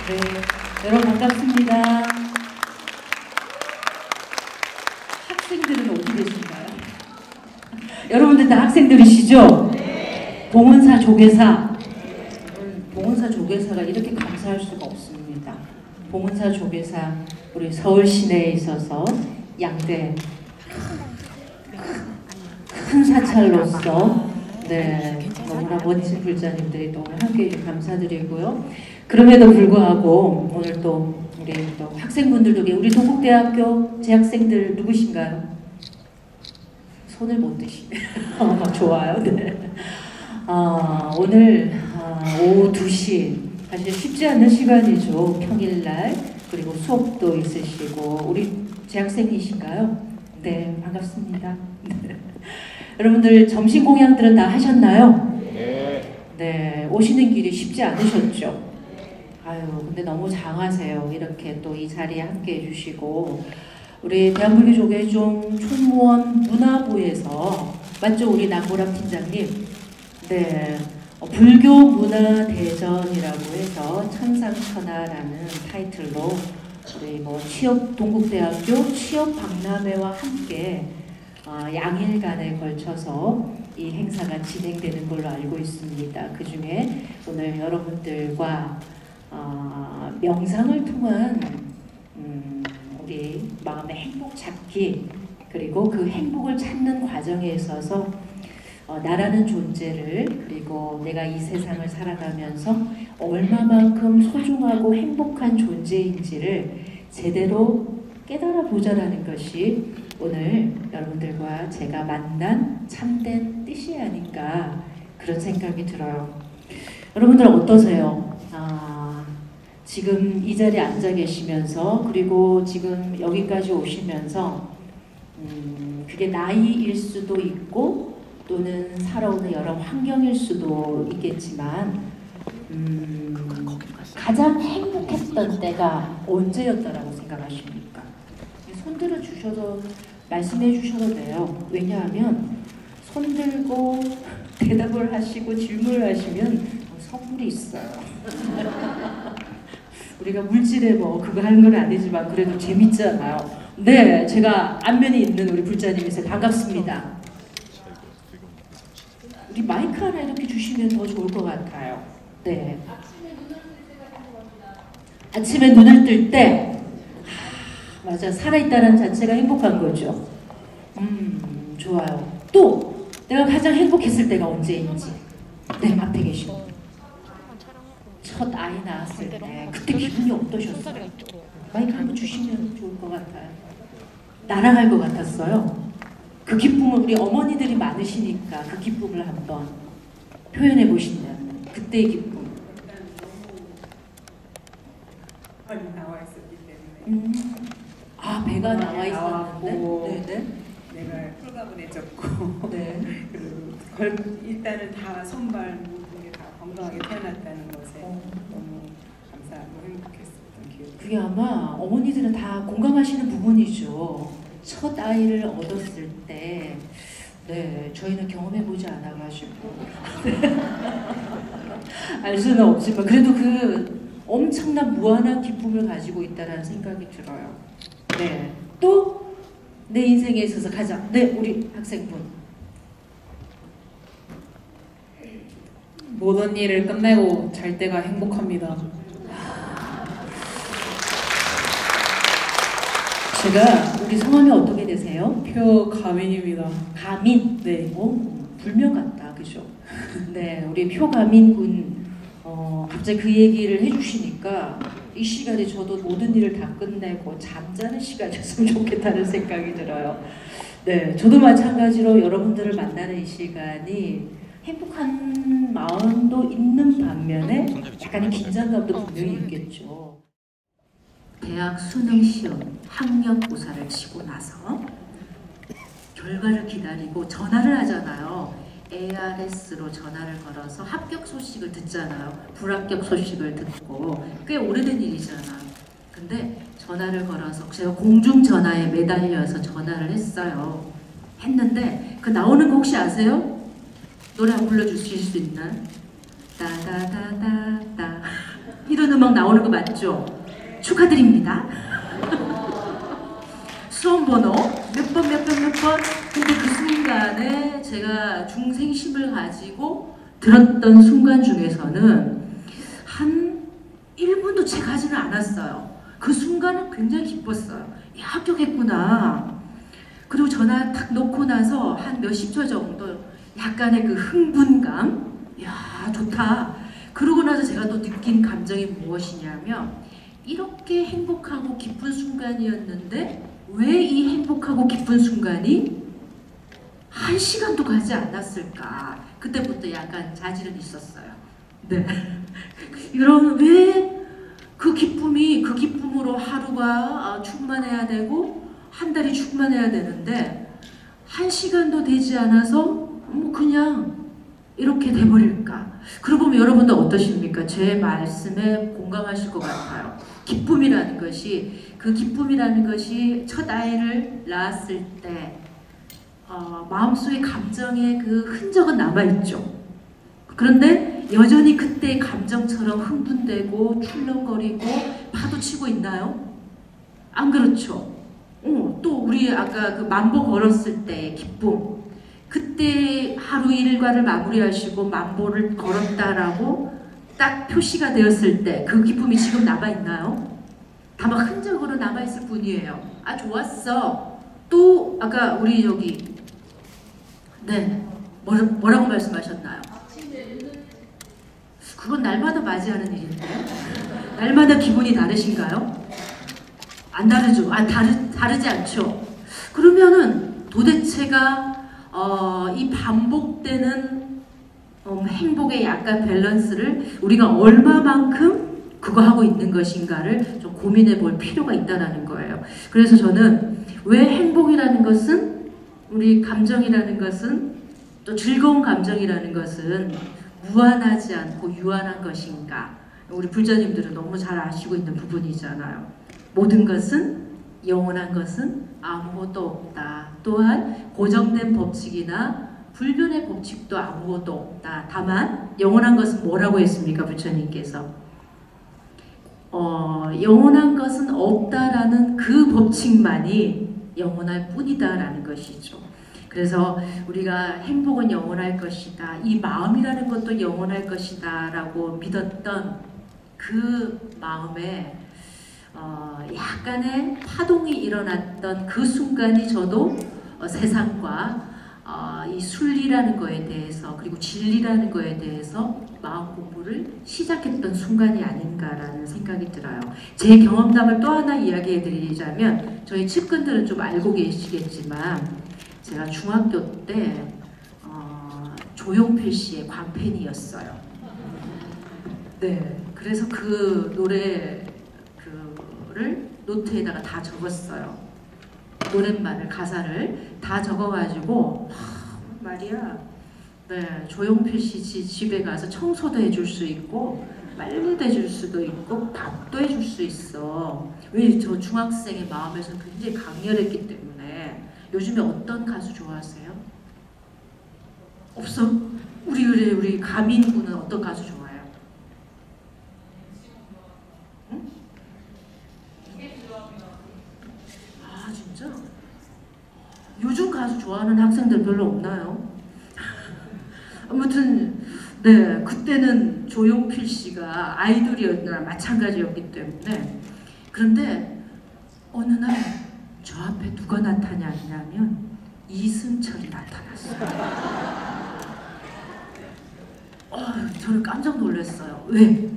네, 여러분 반갑습니다. 학생들은 어디 계신가요? 여러분들 다 학생들이시죠? 네. 봉은사 조계사. 봉은사 조계사가 이렇게 감사할 수가 없습니다. 봉은사 조계사, 우리 서울 시내에 있어서 양대 큰 사찰로서 네, 너무나 멋진 불자님들이 또 오늘 함께해 주셔서 감사드리고요. 그럼에도 불구하고 오늘 또 우리 또 학생분들도 우리 동국대학교 재학생들 누구신가요? 손을 못 드시네. 좋아요. 네. 오늘 오후 2시 사실 쉽지 않은 시간이죠. 평일날 그리고 수업도 있으시고 우리 재학생이신가요? 네, 반갑습니다. 여러분들 점심 공양들은 다 하셨나요? 네. 네, 오시는 길이 쉽지 않으셨죠? 아유, 근데 너무 장하세요. 이렇게 또 이 자리에 함께 해주시고 우리 대한불교조계종 총무원 문화부에서 맞죠? 우리 남보람 팀장님. 네, 불교문화대전이라고 해서 천상천하라는 타이틀로 우리 동국대학교 취업박람회와 함께 양일간에 걸쳐서 이 행사가 진행되는 걸로 알고 있습니다. 그 중에 오늘 여러분들과 명상을 통한 우리 마음의 행복 찾기 그리고 그 행복을 찾는 과정에 있어서 나라는 존재를 그리고 내가 이 세상을 살아가면서 얼마만큼 소중하고 행복한 존재인지를 제대로 깨달아 보자라는 것이 오늘 여러분들과 제가 만난 참된 뜻이 아닌가 그런 생각이 들어요. 여러분들 어떠세요? 지금 이 자리에 앉아 계시면서 그리고 지금 여기까지 오시면서 그게 나이일 수도 있고 또는 살아오는 여러 환경일 수도 있겠지만 가장 행복했던 때가 언제였다라고 생각하십니까? 손 들어 주셔도 말씀해 주셔도 돼요. 왜냐하면 손 들고 대답을 하시고 질문을 하시면 선물이 있어요. 우리가 물질에 그거 하는 건 아니지만 그래도 재밌잖아요. 네, 제가 안면이 있는 우리 불자님이세요. 반갑습니다. 우리 마이크 하나 이렇게 주시면 더 좋을 것 같아요. 네. 아침에 눈을 뜰 때 맞아, 살아있다는 자체가 행복한 거죠. 좋아요. 또 내가 가장 행복했을 때가 언제인지. 네, 앞에 계시고 첫 아이 낳았을 때 그때 기분이 어떠셨어요? 마이크 한번 주시면 좋을 것 같아요. 날아갈 것 같았어요. 그 기쁨을 우리 어머니들이 많으시니까 그 기쁨을 한번 표현해 보시면 그때의 기쁨. 배가 나와 있었기 때문에. 배가 나와 있었는데. 네네. 내가 홀가분해졌고. 네. 그리고 일단은 다 손발 모든 게 다 건강하게 태어났다는 것에 너무 감사하고 행복했었던 기억. 그게 아마 어머니들은 다 공감하시는 부분이죠. 첫 아이를 얻었을 때, 네, 저희는 경험해보지 않아가지고 알 수는 없지만 그래도 그 엄청난 무한한 기쁨을 가지고 있다는 생각이 들어요. 네, 또 내 인생에 있어서 가장 우리 학생분 모든 일을 끝내고 잘 때가 행복합니다. 제가 우리 성함이 어떻게 되세요? 표가민입니다. 가민? 네. 불명 같다. 그죠? 네, 우리 표가민 군 갑자기 그 얘기를 해주시니까 이 시간에 저도 모든 일을 다 끝내고 잠자는 시간이었으면 좋겠다는 생각이 들어요. 네, 저도 마찬가지로 여러분들을 만나는 이 시간이 행복한 마음도 있는 반면에 약간의 긴장감도 분명히 있겠죠. 대학 수능 시험 학력고사를 치고 나서 결과를 기다리고 전화를 하잖아요. ARS로 전화를 걸어서 합격 소식을 듣잖아요. 불합격 소식을 듣고 꽤 오래된 일이잖아. 근데 전화를 걸어서 제가 공중전화에 매달려서 전화를 했어요. 했는데 그 나오는 거 혹시 아세요? 노래 한 불러주실 수 있나요? 따다다다다 이러는 음악 나오는 거 맞죠? 축하드립니다. 수험번호 몇 번. 근데 그 순간에 제가 중생심을 가지고 들었던 순간 중에서는 한 1분도 채 가지는 않았어요. 그 순간은 굉장히 기뻤어요. 야, 합격했구나. 그리고 전화 탁 놓고 나서 한 몇십 초 정도 약간의 그 흥분감, 야, 좋다. 그러고 나서 제가 또 느낀 감정이 무엇이냐면 이렇게 행복하고 기쁜 순간이었는데 왜 이 행복하고 기쁜 순간이 1시간도 가지 않았을까. 그때부터 약간 자질은 있었어요. 네. 이런 왜 그 기쁨으로 하루가 충만해야 되고 한 달이 충만해야 되는데 1시간도 되지 않아서 뭐 그냥 이렇게 돼버릴까. 그러고 보면 여러분도 어떠십니까? 제 말씀에 공감하실 것 같아요. 기쁨이라는 것이 첫 아이를 낳았을 때 마음속의 감정의 그 흔적은 남아있죠. 그런데 여전히 그때의 감정처럼 흥분되고 출렁거리고 파도치고 있나요? 안 그렇죠? 또 우리 아까 그 만보 걸었을 때의 기쁨, 그때 하루 일과를 마무리하시고 만보를 걸었다라고 딱 표시가 되었을 때 그 기쁨이 지금 남아있나요? 다만 흔적으로 남아있을 뿐이에요. 아, 좋았어. 또 아까 우리 여기 네, 뭐라고 말씀하셨나요? 그건 날마다 맞이하는 일인데요. 날마다 기분이 다르신가요? 안 다르죠. 다르지 않죠. 그러면은 도대체가 이 반복되는 행복의 약간 밸런스를 우리가 얼마만큼 그거 하고 있는 것인가를 좀 고민해 볼 필요가 있다는 거예요. 그래서 저는 왜 행복이라는 것은, 우리 감정이라는 것은, 또 즐거운 감정이라는 것은 무한하지 않고 유한한 것인가. 우리 불자님들은 너무 잘 아시고 있는 부분이잖아요. 모든 것은, 영원한 것은 아무것도 없다. 또한 고정된 법칙이나 불변의 법칙도 아무것도 없다. 다만 영원한 것은 뭐라고 했습니까? 부처님께서 영원한 것은 없다라는 그 법칙만이 영원할 뿐이다라는 것이죠. 그래서 우리가 행복은 영원할 것이다, 이 마음이라는 것도 영원할 것이다 라고 믿었던 그 마음에 약간의 파동이 일어났던 그 순간이 저도 세상과 이 순리라는 거에 대해서, 그리고 진리라는 거에 대해서 마음 공부를 시작했던 순간이 아닌가라는 생각이 들어요. 제 경험담을 또 하나 이야기해 드리자면, 저희 측근들은 좀 알고 계시겠지만 제가 중학교 때 조용필 씨의 광팬이었어요. 네, 그래서 그 노래를 노트에다가 다 적었어요. 노랫말을, 가사를 다 적어가지고 말이야, 네, 조용필 씨 집에 가서 청소도 해줄 수 있고 빨래도 해줄 수도 있고 밥도 해줄 수 있어. 왜? 저 중학생의 마음에서 굉장히 강렬했기 때문에. 요즘에 어떤 가수 좋아하세요? 없어? 우리 가민 군은 어떤 가수 좋아해요? 응? 아, 진짜? 요즘 가수 좋아하는 학생들 별로 없나요? 아무튼 네, 그때는 조용필 씨가 아이돌이었나 마찬가지였기 때문에. 그런데 어느 날 저 앞에 누가 나타나냐면 이승철이 나타났어요. 저는 깜짝 놀랐어요. 왜?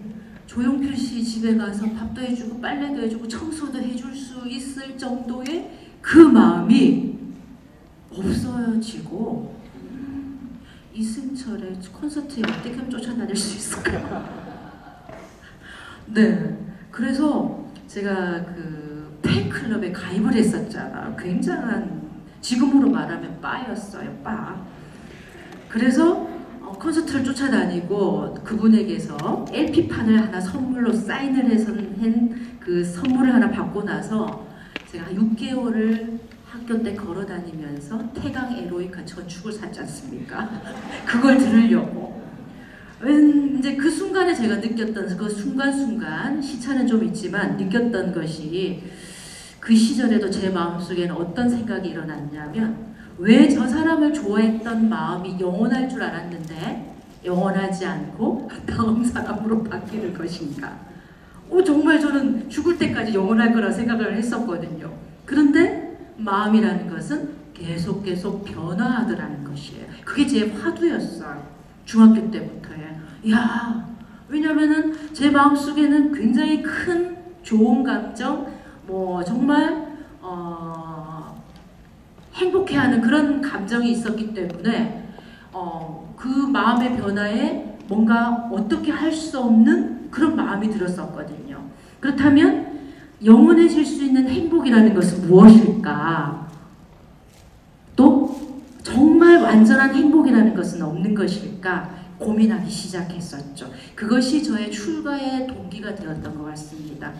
조용필 씨 집에 가서 밥도 해주고 빨래도 해주고 청소도 해줄 수 있을 정도의 그 마음이 없어지고, 이승철의 콘서트에 어떻게 하면 쫓아다닐 수 있을까요? 네, 그래서 제가 그 팬클럽에 가입을 했었잖아요. 굉장한, 지금으로 말하면 바였어요, 바. 그래서 콘서트를 쫓아다니고 그분에게서 LP판을 하나 선물로 사인을 해서 그 선물을 하나 받고 나서 제가 6개월을 학교 때 걸어다니면서 태강 에로이카 전축을 샀지 않습니까? 그걸 들으려고. 이제 그 순간에 제가 느꼈던 그 순간순간 시차는 좀 있지만 느꼈던 것이 그 시절에도 제 마음속에는 어떤 생각이 일어났냐면 왜 저 사람을 좋아했던 마음이 영원할 줄 알았는데 영원하지 않고 다음 사람으로 바뀌는 것인가. 정말 저는 죽을 때까지 영원할 거라 생각을 했었거든요. 그런데 마음이라는 것은 계속 변화하더라는 것이에요. 그게 제 화두였어요. 중학교 때부터요. 왜냐면은 제 마음속에는 굉장히 큰 좋은 감정, 정말 행복해하는 그런 감정이 있었기 때문에 그 마음의 변화에 뭔가 어떻게 할 수 없는 그런 마음이 들었었거든요. 그렇다면 영원해질 수 있는 행복이라는 것은 무엇일까? 또 정말 완전한 행복이라는 것은 없는 것일까? 고민하기 시작했었죠. 그것이 저의 출가의 동기가 되었던 것 같습니다.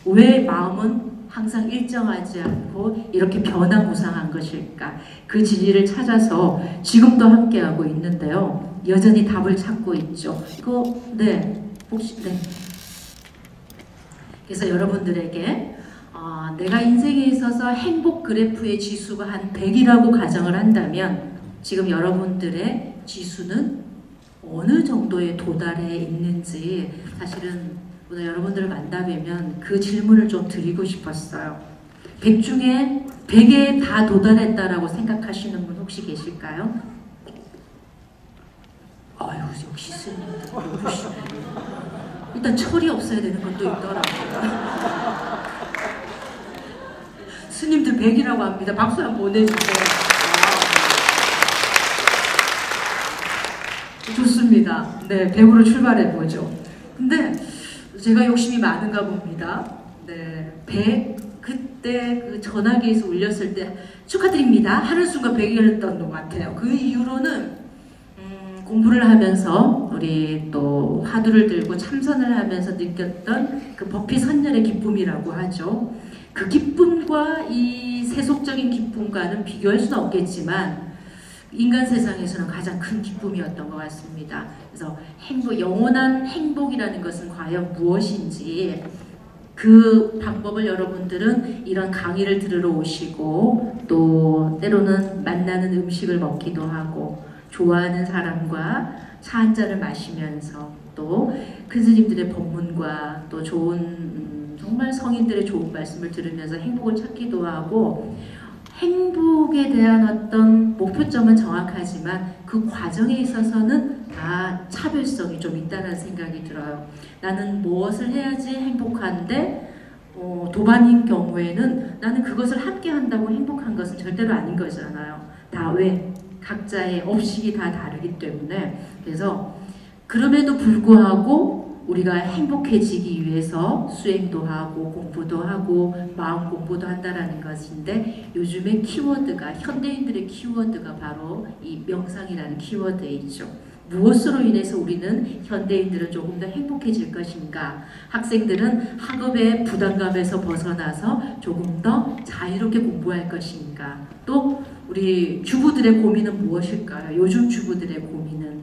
왜 마음은 항상 일정하지 않고 이렇게 변화무쌍한 것일까? 그 진리를 찾아서 지금도 함께하고 있는데요. 여전히 답을 찾고 있죠. 그래서 여러분들에게 내가 인생에 있어서 행복 그래프의 지수가 한 100이라고 가정을 한다면 지금 여러분들의 지수는 어느 정도에 도달해 있는지 사실은 오늘 여러분들을 만나뵈면 그 질문을 좀 드리고 싶었어요. 100 중에 100에 다 도달했다라고 생각하시는 분 혹시 계실까요? 아유, 역시 스님들 일단 철이 없어야 되는 것도 있더라고요. 스님들 100이라고 합니다. 박수 한번 보내주세요. 좋습니다. 네, 100으로 출발해보죠. 근데 제가 욕심이 많은가 봅니다. 네, 100, 그때 그 전화기에서 울렸을 때 축하드립니다 하는 순간 100이었던 것 같아요. 그 이후로는 공부를 하면서 우리 또 화두를 들고 참선을 하면서 느꼈던 그 법비 선열의 기쁨이라고 하죠. 그 기쁨과 이 세속적인 기쁨과는 비교할 수는 없겠지만 인간 세상에서는 가장 큰 기쁨이었던 것 같습니다. 그래서 영원한 행복이라는 것은 과연 무엇인지 그 방법을 여러분들은 이런 강의를 들으러 오시고 또 때로는 만나는 음식을 먹기도 하고 좋아하는 사람과 차 한 잔을 마시면서 또 큰 스님들의 법문과 또 좋은 정말 성인들의 좋은 말씀을 들으면서 행복을 찾기도 하고 행복에 대한 어떤 목표점은 정확하지만 그 과정에 있어서는 다 차별성이 좀 있다는 생각이 들어요. 나는 무엇을 해야지 행복한데 도반인 경우에는 나는 그것을 함께 한다고 행복한 것은 절대로 아닌 거잖아요. 다 왜? 각자의 업식이 다 다르기 때문에. 그래서 그럼에도 불구하고 우리가 행복해지기 위해서 수행도 하고 공부도 하고 마음 공부도 한다라는 것인데 요즘의 키워드가 현대인들의 키워드가 바로 이 명상이라는 키워드에 있죠. 무엇으로 인해서 우리는 현대인들은 조금 더 행복해질 것인가? 학생들은 학업의 부담감에서 벗어나서 조금 더 자유롭게 공부할 것인가? 또 우리 주부들의 고민은 무엇일까요? 요즘 주부들의 고민은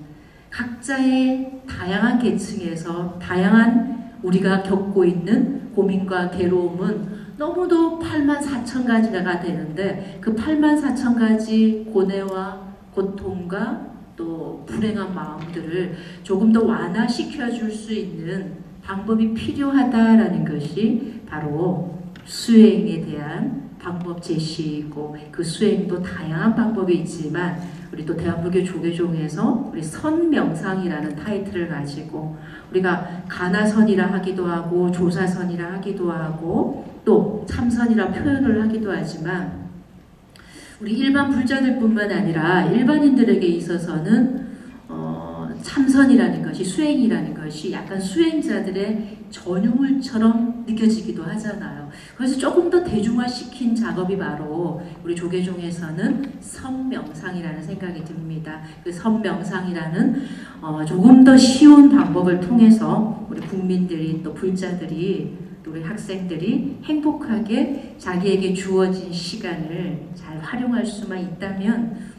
각자의 다양한 계층에서 다양한 우리가 겪고 있는 고민과 괴로움은 너무도 84,000가지가 되는데 그 84,000가지 고뇌와 고통과 또 불행한 마음들을 조금 더 완화시켜 줄 수 있는 방법이 필요하다라는 것이 바로 수행에 대한 방법 제시이고 그 수행도 다양한 방법이 있지만 우리 또 대한불교 조계종에서 우리 선명상이라는 타이틀을 가지고 우리가 가나선이라 하기도 하고 조사선이라 하기도 하고 또 참선이라 표현을 하기도 하지만 우리 일반 불자들 뿐만 아니라 일반인들에게 있어서는 참선이라는 것이 수행이라는 것이 약간 수행자들의 전유물처럼 느껴지기도 하잖아요. 그래서 조금 더 대중화시킨 작업이 바로 우리 조계종에서는 선명상이라는 생각이 듭니다. 그 선명상이라는 조금 더 쉬운 방법을 통해서 우리 국민들이 또 불자들이 또 우리 학생들이 행복하게 자기에게 주어진 시간을 잘 활용할 수만 있다면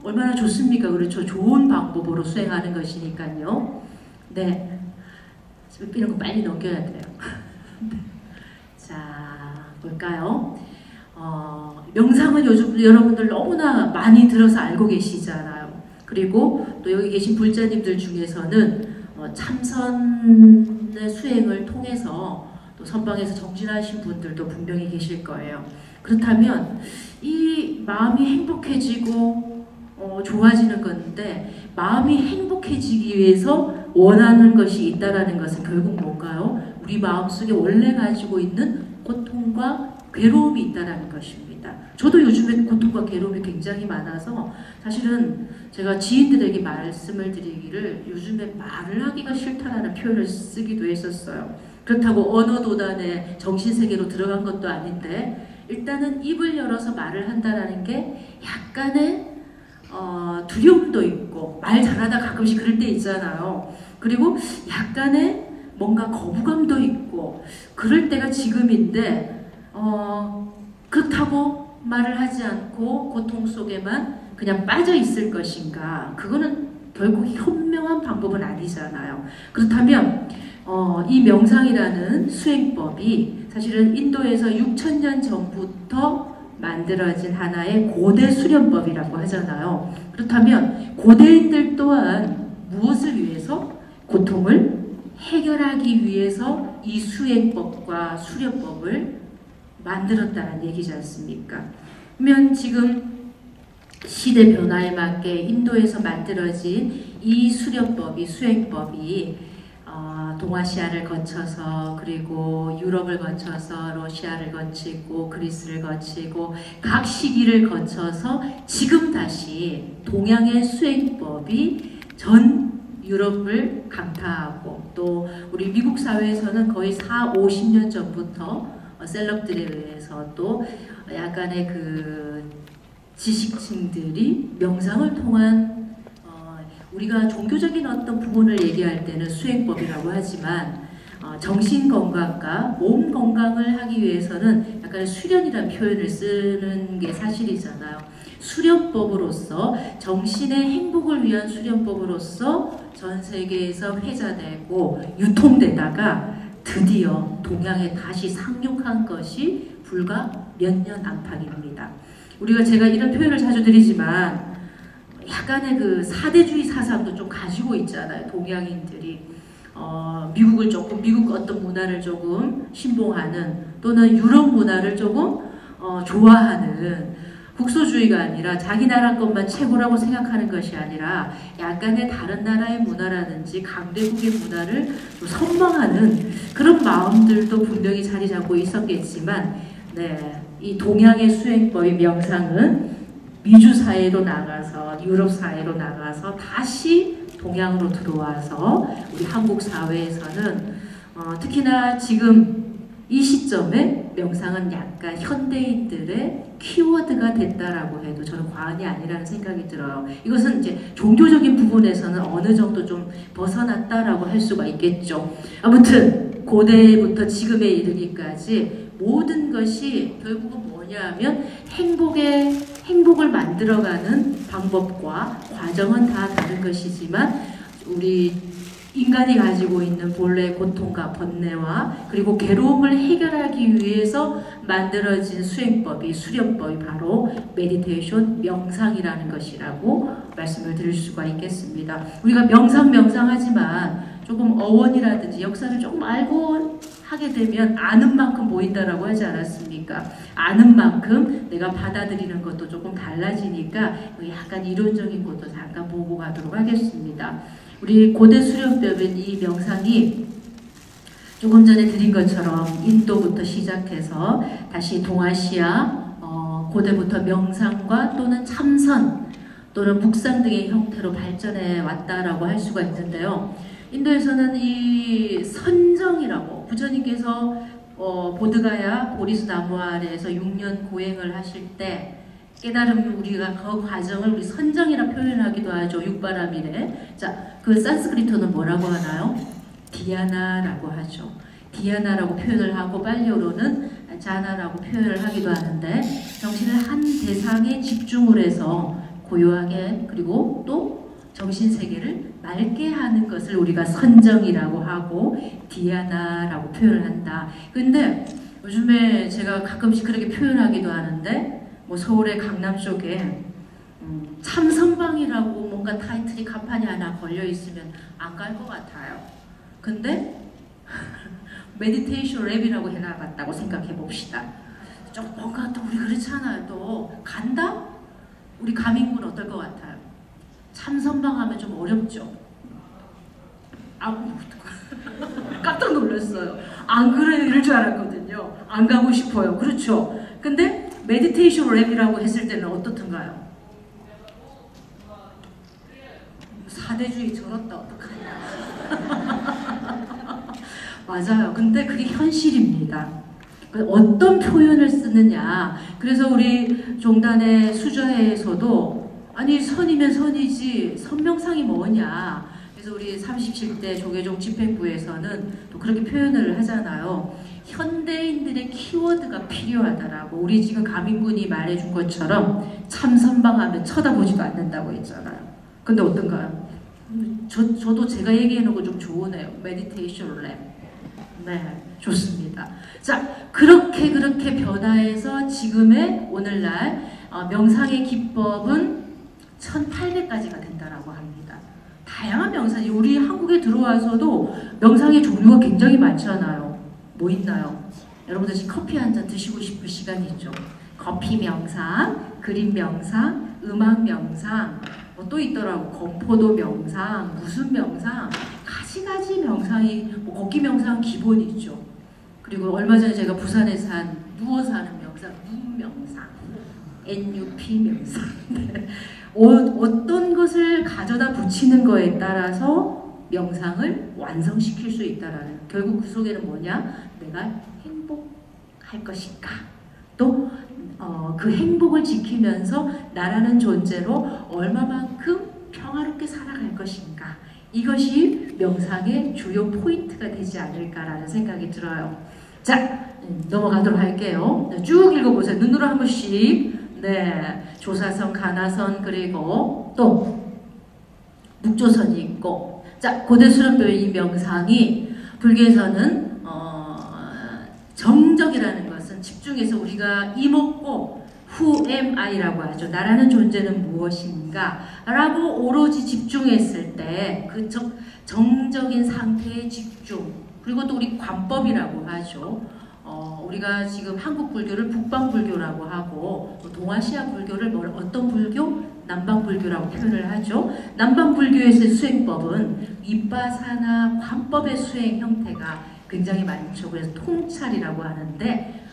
얼마나 좋습니까? 그렇죠. 좋은 방법으로 수행하는 것이니까요. 네. 이런 거 빨리 넘겨야 돼요. 자, 볼까요? 명상은 요즘 여러분들 너무나 많이 들어서 알고 계시잖아요. 그리고 또 여기 계신 불자님들 중에서는 참선의 수행을 통해서 또 선방에서 정진하신 분들도 분명히 계실 거예요. 그렇다면 이 마음이 행복해지고 좋아지는 건데, 마음이 행복해지기 위해서 원하는 것이 있다라는 것은 결국 뭔가요? 우리 마음속에 원래 가지고 있는 고통과 괴로움이 있다라는 것입니다. 저도 요즘에 고통과 괴로움이 굉장히 많아서 사실은 제가 지인들에게 말씀을 드리기를 요즘에 말을 하기가 싫다라는 표현을 쓰기도 했었어요. 그렇다고 언어 도단의 정신세계로 들어간 것도 아닌데, 일단은 입을 열어서 말을 한다라는 게 약간의 두려움도 있고, 말 잘하다 가끔씩 그럴 때 있잖아요. 그리고 약간의 뭔가 거부감도 있고 그럴 때가 지금인데, 그렇다고 말을 하지 않고 고통 속에만 그냥 빠져 있을 것인가? 그거는 결국 현명한 방법은 아니잖아요. 그렇다면 이 명상이라는 수행법이 사실은 인도에서 6,000년 전부터 만들어진 하나의 고대 수련법이라고 하잖아요. 그렇다면 고대인들 또한 무엇을 위해서? 고통을 해결하기 위해서 이 수행법과 수련법을 만들었다는 얘기지 않습니까? 그러면 지금 시대 변화에 맞게 인도에서 만들어진 이 수련법이, 수행법이 동아시아를 거쳐서, 그리고 유럽을 거쳐서 러시아를 거치고 그리스를 거치고 각 시기를 거쳐서 지금 다시 동양의 수행법이 전 유럽을 강타하고, 또 우리 미국 사회에서는 거의 40-50년 전부터 셀럽들에 의해서 또 약간의 그 지식층들이 명상을 통한 우리가 종교적인 어떤 부분을 얘기할 때는 수행법이라고 하지만 정신 건강과 몸 건강을 하기 위해서는 약간 수련이라는 표현을 쓰는 게 사실이잖아요. 수련법으로서, 정신의 행복을 위한 수련법으로서 전 세계에서 회자되고 유통되다가 드디어 동양에 다시 상륙한 것이 불과 몇 년 안팎입니다. 제가 이런 표현을 자주 드리지만 약간의 그 사대주의 사상도 좀 가지고 있잖아요. 동양인들이 미국을 조금, 미국 어떤 문화를 조금 신봉하는, 또는 유럽 문화를 조금 좋아하는, 국소주의가 아니라 자기 나라 것만 최고라고 생각하는 것이 아니라 약간의 다른 나라의 문화라든지 강대국의 문화를 선망하는 그런 마음들도 분명히 자리 잡고 있었겠지만, 네, 이 동양의 수행법의 명상은 미주 사회로 나가서, 유럽 사회로 나가서 다시 동양으로 들어와서 우리 한국 사회에서는 특히나 지금 이 시점에 명상은 약간 현대인들의 키워드가 됐다라고 해도 저는 과언이 아니라는 생각이 들어요. 이것은 이제 종교적인 부분에서는 어느 정도 좀 벗어났다라고 할 수가 있겠죠. 아무튼 고대부터 지금에 이르기까지 모든 것이 결국은 뭐냐 하면 행복을 만들어가는 방법과 과정은 다 다른 것이지만, 우리 인간이 가지고 있는 본래의 고통과 번뇌와 그리고 괴로움을 해결하기 위해서 만들어진 수행법이, 수련법이 바로 메디테이션, 명상이라는 것이라고 말씀을 드릴 수가 있겠습니다. 우리가 명상하지만 조금 어원이라든지 역사를 조금 알고 하게 되면 아는 만큼 보인다라고 하지 않았습니까? 아는 만큼 내가 받아들이는 것도 조금 달라지니까 약간 이론적인 것도 잠깐 보고 가도록 하겠습니다. 우리 고대 수련법은 이 명상이 조금 전에 드린 것처럼 인도부터 시작해서 다시 동아시아, 고대부터 명상과 또는 참선 또는 묵상 등의 형태로 발전해 왔다라고 할 수가 있는데요. 인도에서는 이 선정이라고, 부처님께서 보드가야 보리수 나무 아래에서 6년 고행을 하실 때 깨달음, 우리가 그 과정을 우리 선정이라 표현하기도 하죠. 육바람이래. 자, 그 산스크리트는 뭐라고 하나요? 디아나라고 하죠. 디아나라고 표현을 하고 팔리어로는 자나라고 표현을 하기도 하는데, 정신을 한 대상에 집중을 해서 고요하게 그리고 또 정신세계를 맑게 하는 것을 우리가 선정이라고 하고 디아나라고 표현을 한다. 근데 요즘에 제가 가끔씩 그렇게 표현하기도 하는데 뭐 서울의 강남 쪽에 참선방이라고 뭔가 타이틀이 간판이 하나 걸려 있으면 안 갈 것 같아요. 근데 메디테이션 랩이라고 해놔봤다고 생각해 봅시다. 좀 뭔가 또 우리 그렇잖아요. 또 간다? 우리 가민군 어떨 것 같아요? 참선방 하면 좀 어렵죠? 깜짝 놀랐어요. 안 그래 이럴 줄 알았거든요. 안 가고 싶어요. 그렇죠? 근데 메디테이션 랩이라고 했을 때는 어떻던가요? 사대주의 저렇다 어떡하냐. 맞아요. 근데 그게 현실입니다. 어떤 표현을 쓰느냐. 그래서 우리 종단의 수저회에서도 아니 선이면 선이지 선명상이 뭐냐. 그래서 우리 37대 조계종 집행부에서는 또 그렇게 표현을 하잖아요. 현대인들의 키워드가 필요하다라고. 우리 지금 가민군이 말해준 것처럼 참선방하면 쳐다보지도 않는다고 했잖아요. 근데 어떤가요? 저도 제가 얘기해놓은 거 좀 좋으네요. 메디테이션 랩. 네, 좋습니다. 자, 그렇게 변화해서 지금의 오늘날 명상의 기법은 1800가지가 된다라고 합니다. 다양한 명상이 우리 한국에 들어와서도 명상의 종류가 굉장히 많잖아요. 뭐 있나요? 여러분들 지금 커피 한 잔 드시고 싶을 시간이 있죠. 커피 명상, 그림 명상, 음악 명상, 뭐 또 있더라고. 건포도 명상, 무슨 명상, 가지가지 명상이, 뭐 걷기 명상 기본이죠. 그리고 얼마 전에 제가 부산에서 한 누워서 하는 명상, 눈명상, NUP 명상. 어떤 것을 가져다 붙이는 거에 따라서 명상을 완성시킬 수 있다라는. 결국 그 속에는 뭐냐? 내가 행복할 것인가? 또 그 행복을 지키면서 나라는 존재로 얼마만큼 평화롭게 살아갈 것인가. 이것이 명상의 주요 포인트가 되지 않을까라는 생각이 들어요. 자, 넘어가도록 할게요. 쭉 읽어보세요. 눈으로 한 번씩. 네, 조사선, 가나선, 그리고 또 묵조선이 있고. 자, 고대수련도의 이 명상이 불교에서는 정적이라는 것은 집중해서 우리가 이먹고 Who am I라고 하죠. 나라는 존재는 무엇인가 라고 오로지 집중했을 때 그 정적인 상태의 집중. 그리고 또 우리 관법이라고 하죠. 우리가 지금 한국 불교를 북방 불교라고 하고 동아시아 불교를 어떤 불교? 남방 불교라고 표현을 하죠. 남방 불교에서의 수행법은 윗바사나 관법의 수행 형태가 굉장히 많죠. 그래서 통찰이라고 하는데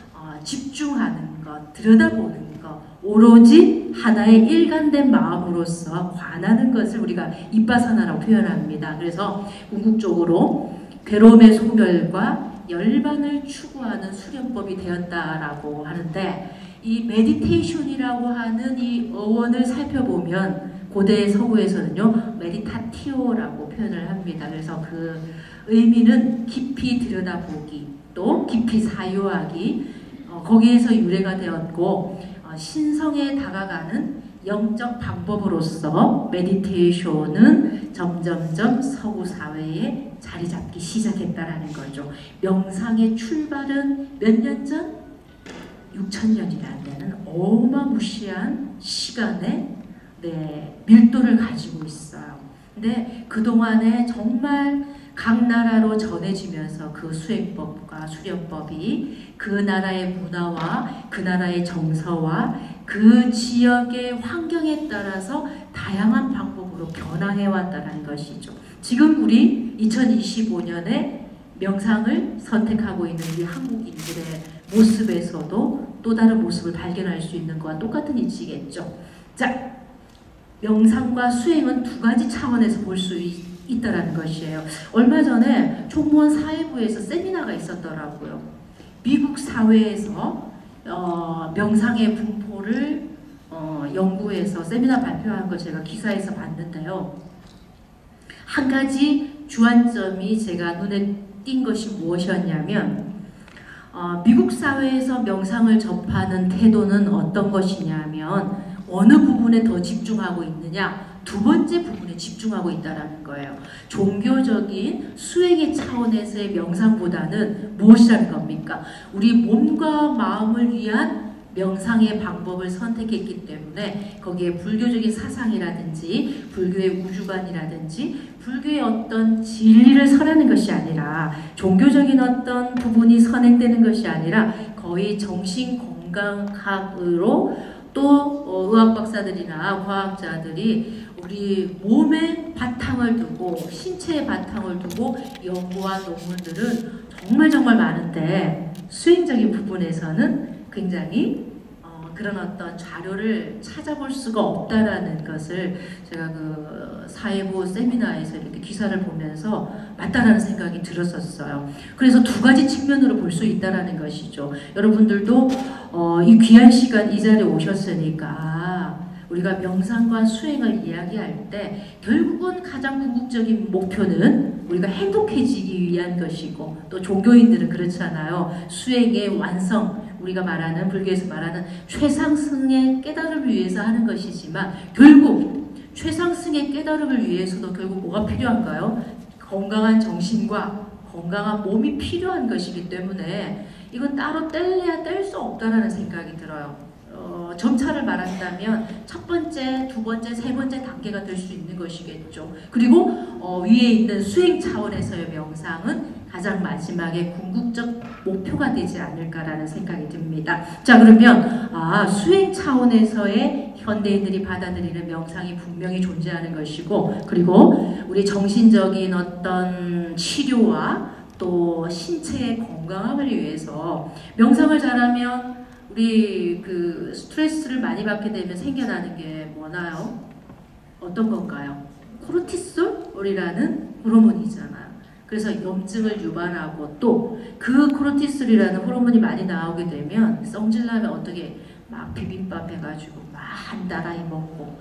집중하는 것, 들여다보는 것, 오로지 하나의 일관된 마음으로서 관하는 것을 우리가 윗바사나라고 표현합니다. 그래서 궁극적으로 괴로움의 소멸과 열반을 추구하는 수련법이 되었다라고 하는데, 이 메디테이션이라고 하는 이 어원을 살펴보면 고대 서구에서는요 메디타티오라고 표현을 합니다. 그래서 그 의미는 깊이 들여다보기, 또 깊이 사유하기, 거기에서 유래가 되었고 신성에 다가가는 영적 방법으로서 메디테이션은 점점점 서구 사회에 자리 잡기 시작했다라는 거죠. 명상의 출발은 몇 년 전? 6000년이라는 어마무시한 시간에 밀도를 가지고 있어요. 근데 그동안에 정말 각 나라로 전해지면서 그 수행법과 수련법이 그 나라의 문화와 그 나라의 정서와 그 지역의 환경에 따라서 다양한 방법으로 변화해 왔다는 것이죠. 지금 우리 2025년에 명상을 선택하고 있는 우리 한국인들의 모습에서도 또 다른 모습을 발견할 수 있는 것과 똑같은 이치겠죠. 자, 명상과 수행은 두 가지 차원에서 볼 수 있다는 것이에요. 얼마 전에 총무원 사회부에서 세미나가 있었더라고요. 미국 사회에서 명상의 분포를 연구해서 세미나 발표한 거 제가 기사에서 봤는데요. 한 가지 주안점이 제가 눈에 띈 것이 무엇이었냐면 미국 사회에서 명상을 접하는 태도는 어떤 것이냐면 어느 부분에 더 집중하고 있느냐? 두 번째 부분에 집중하고 있다는 거예요. 종교적인 수행의 차원에서의 명상보다는 무엇이라는 겁니까? 우리 몸과 마음을 위한 명상의 방법을 선택했기 때문에 거기에 불교적인 사상이라든지 불교의 우주관이라든지 불교의 어떤 진리를 설하는 것이 아니라 종교적인 어떤 부분이 선행되는 것이 아니라 거의 정신건강학으로 또 의학 박사들이나 과학자들이 우리 몸의 바탕을 두고 신체의 바탕을 두고 연구한 논문들은 정말 많은데 수행적인 부분에서는 굉장히 그런 어떤 자료를 찾아볼 수가 없다라는 것을 제가 그 사회부 세미나에서 이렇게 기사를 보면서 맞다라는 생각이 들었었어요. 그래서 두 가지 측면으로 볼 수 있다라는 것이죠. 여러분들도 이 귀한 시간 이 자리에 오셨으니까 우리가 명상과 수행을 이야기할 때 결국은 가장 궁극적인 목표는 우리가 행복해지기 위한 것이고 또 종교인들은 그렇잖아요. 수행의 완성, 우리가 말하는 불교에서 말하는 최상승의 깨달음을 위해서 하는 것이지만 결국 최상승의 깨달음을 위해서도 결국 뭐가 필요한가요? 건강한 정신과 건강한 몸이 필요한 것이기 때문에 이건 따로 뗄래야 뗄 수 없다라는 생각이 들어요. 점차를 말한다면 첫 번째, 두 번째, 세 번째 단계가 될 수 있는 것이겠죠. 그리고 위에 있는 수행 차원에서의 명상은 가장 마지막에 궁극적 목표가 되지 않을까라는 생각이 듭니다. 자, 그러면 수행 차원에서의 현대인들이 받아들이는 명상이 분명히 존재하는 것이고 그리고 우리 정신적인 어떤 치료와 또 신체의 건강함을 위해서 명상을 잘하면 우리 그 스트레스를 많이 받게 되면 생겨나는 게 뭐나요? 어떤 건가요? 코르티솔이라는 호르몬이잖아요. 그래서 염증을 유발하고 또 그 코르티솔이라는 호르몬이 많이 나오게 되면 성질나면 어떻게 막 비빔밥 해가지고 막 한 달아이 먹고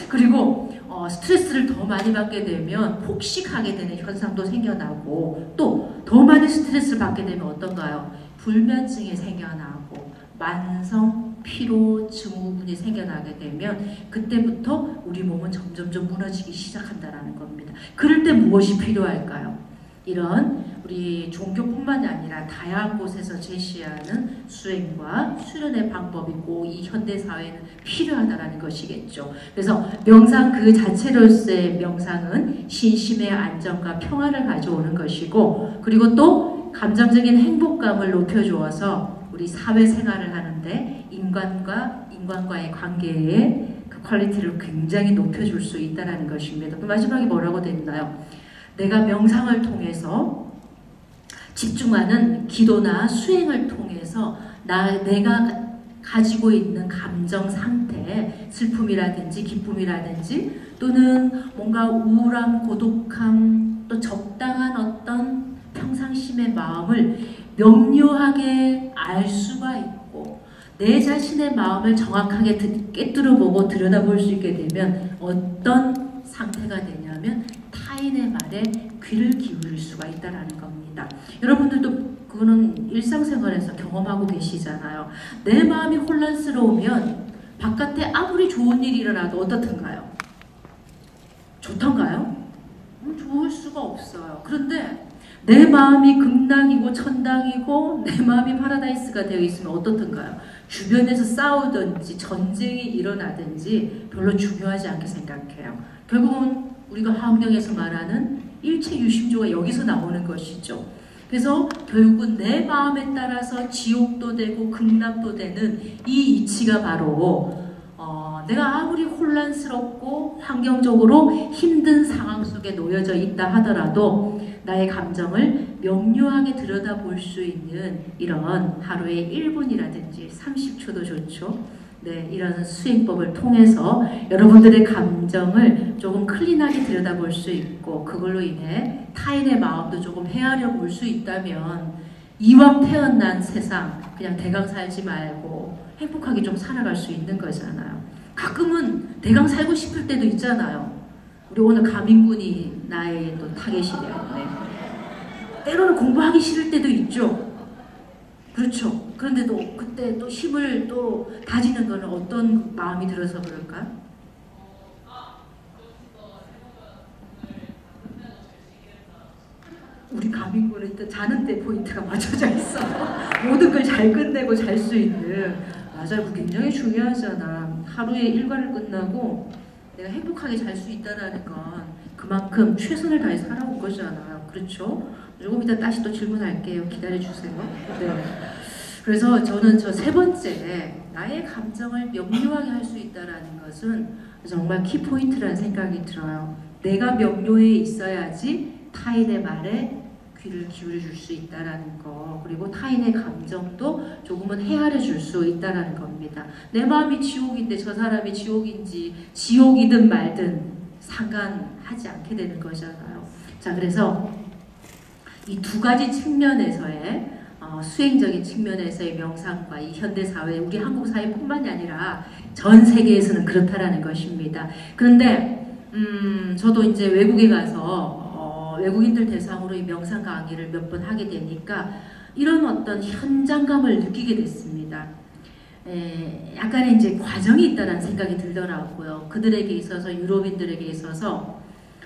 그리고 스트레스를 더 많이 받게 되면 폭식하게 되는 현상도 생겨나고 또 더 많이 스트레스를 받게 되면 어떤가요? 불면증이 생겨나고 만성 피로 증후군이 생겨나게 되면 그때부터 우리 몸은 점점 무너지기 시작한다는 겁니다. 그럴 때 무엇이 필요할까요? 이런 우리 종교뿐만이 아니라 다양한 곳에서 제시하는 수행과 수련의 방법이 꼭 이 현대사회에는 필요하다는 것이겠죠. 그래서 명상 그 자체로서의 명상은 신심의 안정과 평화를 가져오는 것이고 그리고 또 감정적인 행복감을 높여주어서 우리 사회생활을 하는데 인간과의 관계의 그 퀄리티를 굉장히 높여줄 수 있다는 것입니다. 그 마지막에 뭐라고 되어 있나요? 내가 명상을 통해서 집중하는 기도나 수행을 통해서 내가 가지고 있는 감정 상태, 슬픔이라든지 기쁨이라든지 또는 뭔가 우울함, 고독함, 또 적당한 어떤 평상심의 마음을 명료하게 알 수가 있고 내 자신의 마음을 정확하게 꿰뚫어보고 들여다볼 수 있게 되면 어떤 상태가 되냐면 타인의 말에 귀를 기울일 수가 있다는 겁니다. 여러분들도 그거는 일상생활에서 경험하고 계시잖아요. 내 마음이 혼란스러우면 바깥에 아무리 좋은 일이 일어나도 어떻든가요? 좋던가요? 좋을 수가 없어요. 그런데 내 마음이 극락이고 천당이고 내 마음이 파라다이스가 되어 있으면 어떻든가요? 주변에서 싸우든지 전쟁이 일어나든지 별로 중요하지 않게 생각해요. 결국은 우리가 화엄경에서 말하는 일체유심조가 여기서 나오는 것이죠. 그래서 결국은 내 마음에 따라서 지옥도 되고 극락도 되는 이 이치가 바로 내가 아무리 혼란스럽고 환경적으로 힘든 상황 속에 놓여져 있다 하더라도 나의 감정을 명료하게 들여다볼 수 있는 이런 하루에 1분이라든지 30초도 좋죠. 네, 이런 수행법을 통해서 여러분들의 감정을 조금 클린하게 들여다볼 수 있고 그걸로 인해 타인의 마음도 조금 헤아려 볼 수 있다면 이왕 태어난 세상 그냥 대강 살지 말고 행복하게 좀 살아갈 수 있는 거잖아요. 가끔은 대강 살고 싶을 때도 있잖아요. 우리 오늘 가민군이 나의 또 타겟이네요. 네. 때로는 공부하기 싫을 때도 있죠. 그렇죠. 그런데도 그때 또 힘을 또 다지는 건 어떤 마음이 들어서 그럴까? 우리 가민군은 일단 자는 데 포인트가 맞춰져 있어. 모든 걸 잘 끝내고 잘 수 있는. 맞아요. 그거 굉장히 중요하잖아. 하루에 일과를 끝나고 내가 행복하게 잘 수 있다는 건 그만큼 최선을 다해 살아온 거잖아요. 그렇죠? 조금 이따 다시 또 질문할게요. 기다려주세요. 네. 그래서 저는 저 세 번째, 나의 감정을 명료하게 할 수 있다는 것은 정말 키포인트라는 생각이 들어요. 내가 명료해 있어야지 타인의 말에 귀를 기울여 줄 수 있다는 거, 그리고 타인의 감정도 조금은 헤아려 줄 수 있다는 겁니다. 내 마음이 지옥인데 저 사람이 지옥인지 지옥이든 말든 상관하지 않게 되는 거잖아요. 자, 그래서 이 두 가지 측면에서의 수행적인 측면에서의 명상과 이 현대사회, 우리 한국 사회뿐만이 아니라 전 세계에서는 그렇다라는 것입니다. 그런데 저도 이제 외국에 가서 외국인들 대상으로 이 명상 강의를 몇 번 하게 되니까 이런 어떤 현장감을 느끼게 됐습니다. 약간의 이제 과정이 있다는 생각이 들더라고요. 그들에게 있어서, 유럽인들에게 있어서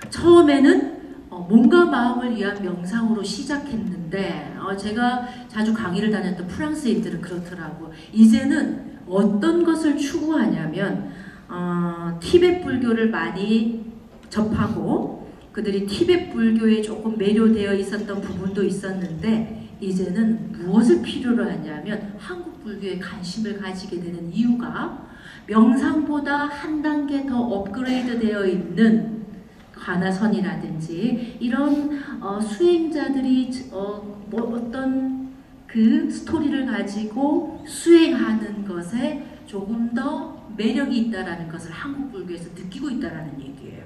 처음에는 몸과 마음을 위한 명상으로 시작했는데 제가 자주 강의를 다녔던 프랑스인들은 그렇더라고요. 이제는 어떤 것을 추구하냐면 티베트 불교를 많이 접하고 그들이 티베트 불교에 조금 매료되어 있었던 부분도 있었는데 이제는 무엇을 필요로 하냐면 한국 불교에 관심을 가지게 되는 이유가 명상보다 한 단계 더 업그레이드 되어 있는 관아선이라든지 이런 수행자들이 어떤 그 스토리를 가지고 수행하는 것에 조금 더 매력이 있다는 것을 한국 불교에서 느끼고 있다는 얘기예요.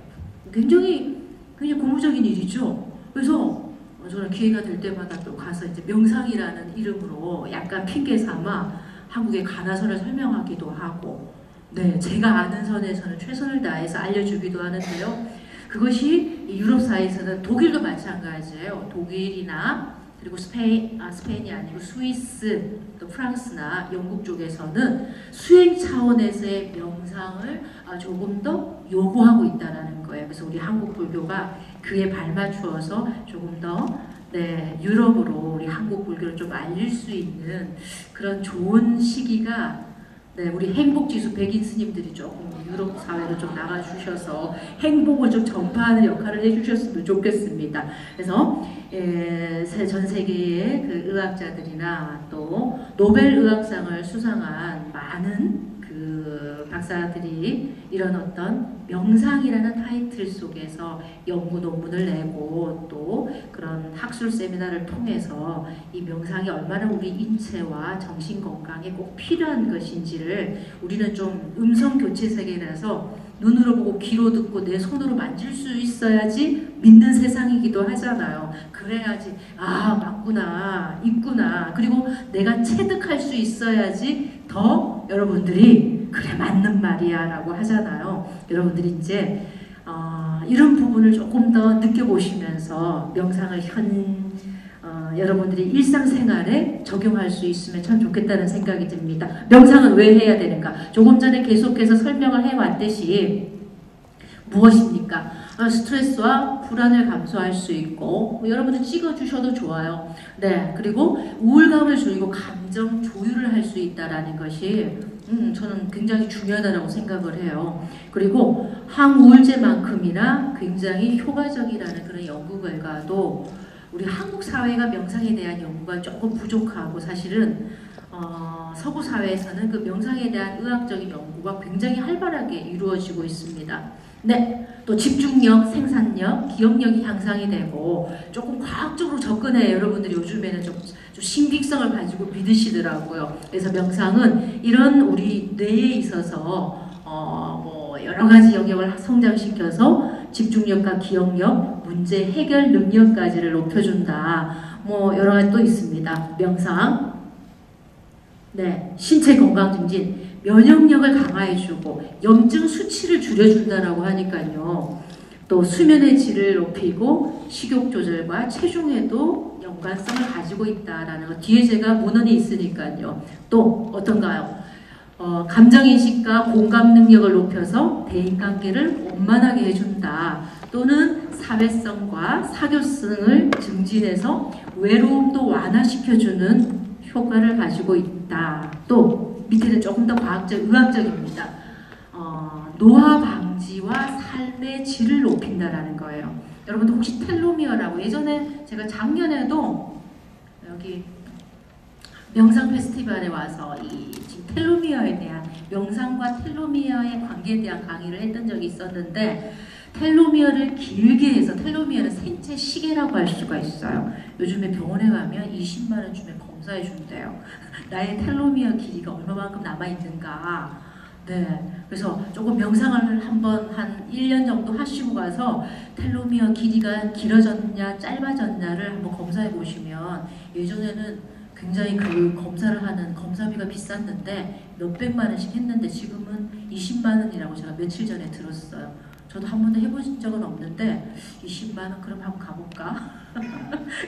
굉장히 고무적인 일이죠. 그래서 저는 기회가 될 때마다 또 가서 이제 명상이라는 이름으로 약간 핑계 삼아 한국의 관아선을 설명하기도 하고, 네, 제가 아는 선에서는 최선을 다해서 알려주기도 하는데요. 그것이 유럽사회에서는 독일도 마찬가지예요. 독일이나 그리고 스페인이 아니고 스위스, 또 프랑스나 영국 쪽에서는 수행 차원에서의 명상을 조금 더 요구하고 있다는 거예요. 그래서 우리 한국 불교가 그에 발맞추어서 조금 더 유럽으로 우리 한국 불교를 좀 알릴 수 있는 그런 좋은 시기가 우리 행복지수 백인 스님들이 조금 유럽 사회로 좀 나가주셔서 행복을 좀 전파하는 역할을 해주셨으면 좋겠습니다. 그래서 전 세계의 그 의학자들이나 또 노벨 의학상을 수상한 많은 그 박사들이 이런 어떤 명상이라는 타이틀 속에서 연구 논문을 내고 또 그런 학술 세미나를 통해서 이 명상이 얼마나 우리 인체와 정신 건강에 꼭 필요한 것인지를 우리는 좀 음성 교체 세계라서 눈으로 보고 귀로 듣고 내 손으로 만질 수 있어야지 믿는 세상이기도 하잖아요. 그래야지 맞구나, 있구나. 그리고 내가 체득할 수 있어야지 더 여러분들이 그래 맞는 말이야 라고 하잖아요. 여러분들이 이제 이런 부분을 조금 더 느껴보시면서 명상을 여러분들이 일상생활에 적용할 수 있으면 참 좋겠다는 생각이 듭니다. 명상은 왜 해야 되는가? 조금 전에 계속해서 설명을 해왔듯이 무엇입니까? 스트레스와 불안을 감소할 수 있고 여러분들 찍어주셔도 좋아요. 네, 그리고 우울감을 줄이고 감정 조율을 할 수 있다는 것이 저는 굉장히 중요하다고 생각을 해요. 그리고 항우울제만큼이나 굉장히 효과적이라는 그런 연구 결과도 우리 한국 사회가 명상에 대한 연구가 조금 부족하고 사실은 서구 사회에서는 그 명상에 대한 의학적인 연구가 굉장히 활발하게 이루어지고 있습니다. 네, 또 집중력, 생산력, 기억력이 향상이 되고 조금 과학적으로 접근해 여러분들이 요즘에는 좀 신빙성을 가지고 믿으시더라고요. 그래서 명상은 이런 우리 뇌에 있어서 여러 가지 영역을 성장시켜서 집중력과 기억력, 문제 해결 능력까지를 높여준다. 여러 가지 또 있습니다. 명상, 신체 건강 증진, 면역력을 강화해주고 염증 수치를 줄여준다라고 하니까요. 또 수면의 질을 높이고 식욕 조절과 체중에도 연관성을 가지고 있다라는 거. 뒤에 제가 문헌이 있으니까요. 또 어떤가요? 감정인식과 공감 능력을 높여서 대인관계를 원만하게 해준다. 또는 사회성과 사교성을 증진해서 외로움도 완화시켜주는 효과를 가지고 있다. 또 밑에는 조금 더 의학적입니다. 노화 방지와 삶의 질을 높인다라는 거예요. 여러분들 혹시 텔로미어라고 예전에 제가 작년에도 여기 명상 페스티벌에 와서 이 지금 텔로미어에 대한 명상과 텔로미어의 관계에 대한 강의를 했던 적이 있었는데 텔로미어를 길게 해서 텔로미어는 생체 시계라고 할 수가 있어요. 요즘에 병원에 가면 20만 원 주면 검사해 준대요. 나의 텔로미어 길이가 얼마만큼 남아있는가. 네, 그래서 조금 명상을 한번 한 1년 정도 하시고 가서 텔로미어 길이가 길어졌냐 짧아졌냐를 한번 검사해 보시면 예전에는 굉장히 그 검사를 하는 검사비가 비쌌는데 몇백만 원씩 했는데 지금은 20만 원이라고 제가 며칠 전에 들었어요. 저도 한 번도 해본 적은 없는데 20만 원 그럼 한번 가볼까?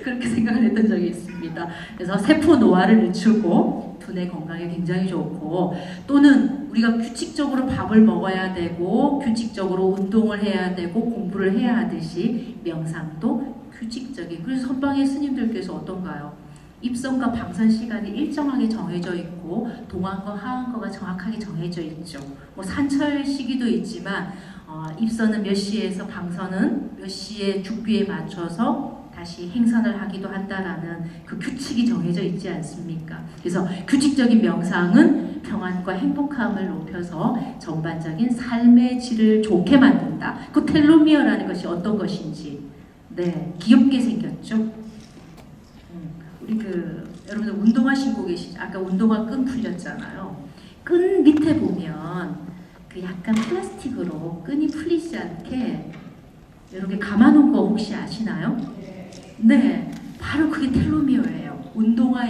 그렇게 생각을 했던 적이 있습니다. 그래서 세포 노화를 늦추고 두뇌 건강에 굉장히 좋고 또는 우리가 규칙적으로 밥을 먹어야 되고 규칙적으로 운동을 해야 되고 공부를 해야 하듯이 명상도 규칙적인 그래서 선방의 스님들께서 어떤가요? 입선과 방선 시간이 일정하게 정해져 있고 동안과 하안거가 정확하게 정해져 있죠. 뭐 산철 시기도 있지만 입선은 몇 시에서 방선은 몇 시에 죽비에 맞춰서 다시 행선을 하기도 한다라는 그 규칙이 정해져 있지 않습니까? 그래서 규칙적인 명상은 평안과 행복함을 높여서 전반적인 삶의 질을 좋게 만든다. 그 텔로미어라는 것이 어떤 것인지 네, 귀엽게 생겼죠? 우리 여러분들 운동화 신고 계시죠? 아까 운동화 끈 풀렸잖아요. 끈 밑에 보면 그 약간 플라스틱으로 끈이 풀리지 않게 이렇게 감아놓은 거 혹시 아시나요? 네, 바로 그게 텔로미어예요. 운동화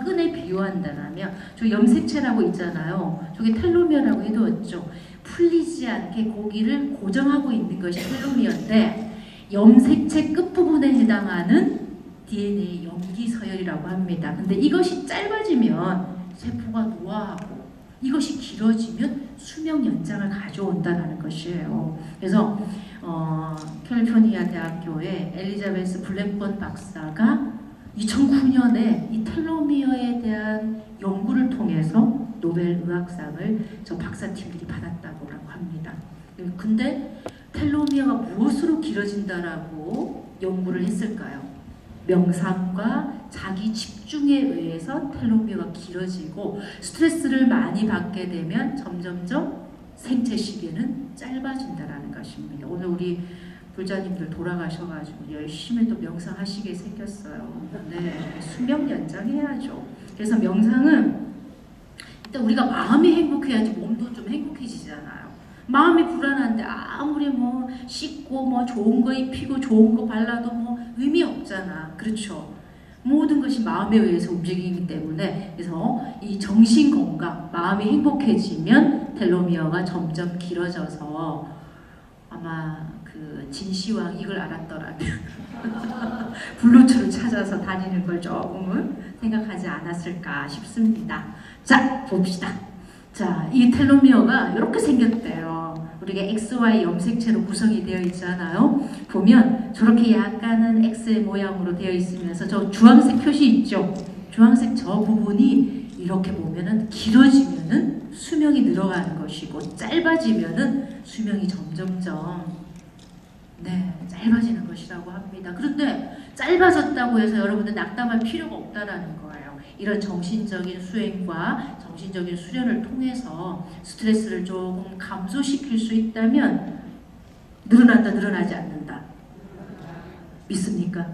끈에 비유한다면 저 염색체라고 있잖아요. 저게 텔로미어라고 해두었죠. 풀리지 않게 고기를 고정하고 있는 것이 텔로미어인데 염색체 끝부분에 해당하는 DNA 염기 서열이라고 합니다. 근데 이것이 짧아지면 세포가 노화하고 이것이 길어지면 수명 연장을 가져온다는 것이에요. 그래서 캘리포니아 대학교의 엘리자베스 블랙번 박사가 2009년에 이 텔로미어에 대한 연구를 통해서 노벨 의학상을 저 박사팀들이 받았다고 합니다. 근데 텔로미어가 무엇으로 길어진다라고 연구를 했을까요? 명상과 자기 집중에 의해서 텔로미어가 길어지고 스트레스를 많이 받게 되면 점점점 생체 시계는 짧아진다라는 것입니다. 오늘 우리 불자님들 돌아가셔가지고 열심히 또 명상하시게 생겼어요. 네, 수명 연장해야죠. 그래서 명상은 일단 우리가 마음이 행복해야지 몸도 좀 행복해지잖아요. 마음이 불안한데 아무리 뭐 씻고 뭐 좋은 거 입히고 좋은 거 발라도 뭐 의미 없잖아. 그렇죠? 모든 것이 마음에 의해서 움직이기 때문에 그래서 이 정신 건강, 마음이 행복해지면 텔로미어가 점점 길어져서 아마 그 진시황 이걸 알았더라면 블루투를 찾아서 다니는 걸 조금은 생각하지 않았을까 싶습니다. 자, 봅시다. 자, 이 텔로미어가 이렇게 생겼대요. 우리가 XY 염색체로 구성이 되어 있잖아요. 보면 저렇게 약간은 X의 모양으로 되어 있으면서 저 주황색 표시 있죠? 주황색 저 부분이 이렇게 보면은 길어지면은 수명이 늘어가는 것이고 짧아지면은 수명이 점점점 짧아지는 것이라고 합니다. 그런데 짧아졌다고 해서 여러분들 낙담할 필요가 없다라는 거예요. 이런 정신적인 수행과 정신적인 수련을 통해서 스트레스를 조금 감소시킬 수 있다면 늘어난다, 늘어나지 않는다. 믿습니까?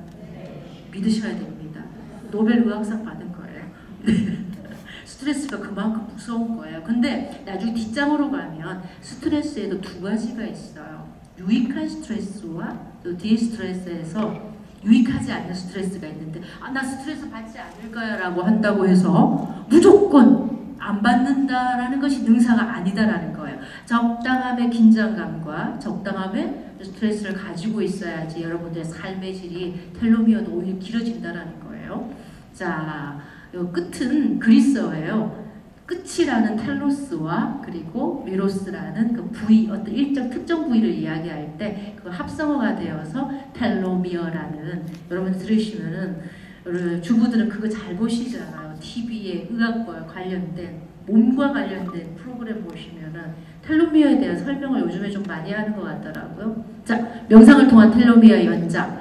믿으셔야 됩니다. 노벨 의학상 받은 거예요. 스트레스가 그만큼 무서운 거예요. 근데 나중에 뒷장으로 가면 스트레스에도 두 가지가 있어요. 유익한 스트레스와 또 디스트레스에서 유익하지 않는 스트레스가 있는데 나 스트레스 받지 않을 거야 라고 한다고 해서 무조건 안 받는다라는 것이 능사가 아니다라는 거예요. 적당함의 긴장감과 적당함의 스트레스를 가지고 있어야지 여러분들의 삶의 질이 텔로미어도 오히려 길어진다라는 자, 요 끝은 그리스어예요. 끝이라는 텔로스와 그리고 미로스라는 그 부위, 어떤 일정 특정 부위를 이야기할 때 그 합성어가 되어서 텔로미어라는, 여러분 들으시면은 주부들은 그거 잘 보시잖아요. TV에 의학과 관련된, 몸과 관련된 프로그램 보시면은 텔로미어에 대한 설명을 요즘에 좀 많이 하는 것 같더라고요. 자, 명상을 통한 텔로미어 연장,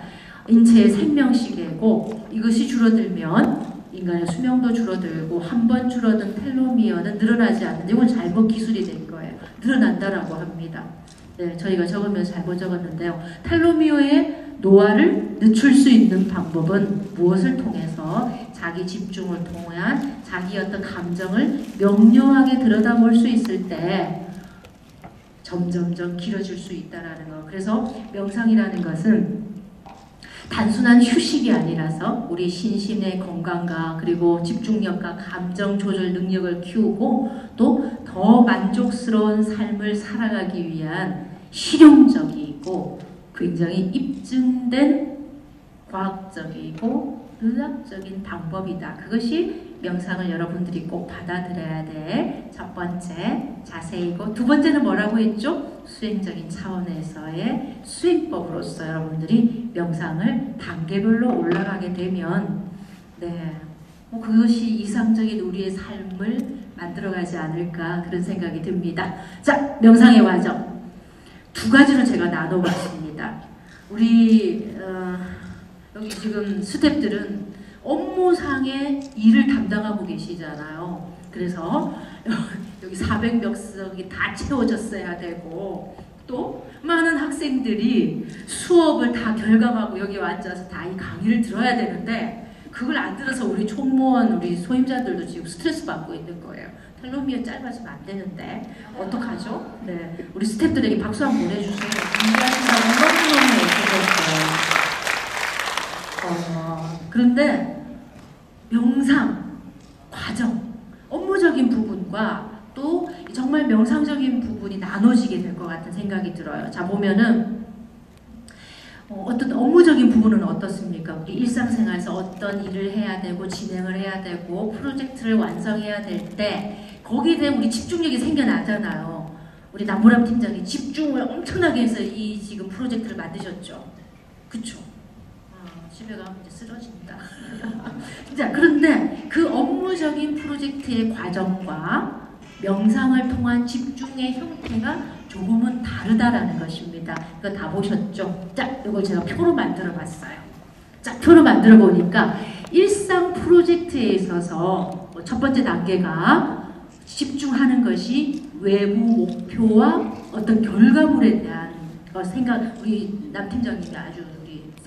인체의 생명시계고, 이것이 줄어들면 인간의 수명도 줄어들고, 한 번 줄어든 텔로미어는 늘어나지 않는데, 이건 잘못 기술이 된 거예요. 늘어난다라고 합니다. 네, 저희가 적으면서 잘못 적었는데요. 텔로미어의 노화를 늦출 수 있는 방법은 무엇을 통해서? 자기 집중을 통한 자기 어떤 감정을 명료하게 들여다볼 수 있을 때 점점점 길어질 수 있다라는 거. 그래서 명상이라는 것은 단순한 휴식이 아니라서 우리 신신의 건강과 그리고 집중력과 감정 조절 능력을 키우고 또 더 만족스러운 삶을 살아가기 위한 실용적이고 굉장히 입증된 과학적이고 의학적인 방법이다. 그것이 명상을 여러분들이 꼭 받아들여야 될 첫 번째 자세이고, 두 번째는 뭐라고 했죠? 수행적인 차원에서의 수행법으로서 여러분들이 명상을 단계별로 올라가게 되면 그것이 이상적인 우리의 삶을 만들어가지 않을까, 그런 생각이 듭니다. 자, 명상의 과정 두 가지로 제가 나눠봤습니다. 우리 여기 지금 스태프들은 업무상의 일을 담당하고 계시잖아요. 그래서 여기 400몇 석이 다 채워졌어야 되고, 또 많은 학생들이 수업을 다 결강하고 여기 앉아서 다 이 강의를 들어야 되는데, 그걸 안 들어서 우리 총무원, 우리 소임자들도 지금 스트레스 받고 있는 거예요. 텔로미어 짧아지면 안 되는데 어떡하죠? 네, 우리 스태프들에게 박수 한번 보내주세요. 준비하신다고 너무너무 애쓰셨어요. 그런데 명상 과정, 업무적인 부분과 또 정말 명상적인 부분이 나눠지게 될 것 같은 생각이 들어요. 자, 보면은 어떤 업무적인 부분은 어떻습니까? 우리 일상생활에서 어떤 일을 해야 되고 진행을 해야 되고 프로젝트를 완성해야 될 때 거기에 대한 우리 집중력이 생겨나잖아요. 우리 남보람 팀장이 집중을 엄청나게 해서 이 지금 프로젝트를 만드셨죠. 그쵸? 집에 가면 이제 쓰러진다. 자, 그런데 그 업무적인 프로젝트의 과정과 명상을 통한 집중의 형태가 조금은 다르다라는 것입니다. 이거 다 보셨죠? 자, 이걸 제가 표로 만들어 봤어요. 자, 표로 만들어 보니까 일상 프로젝트에 있어서 첫 번째 단계가 집중하는 것이 외부 목표와 어떤 결과물에 대한 생각, 우리 남 팀장님이 아주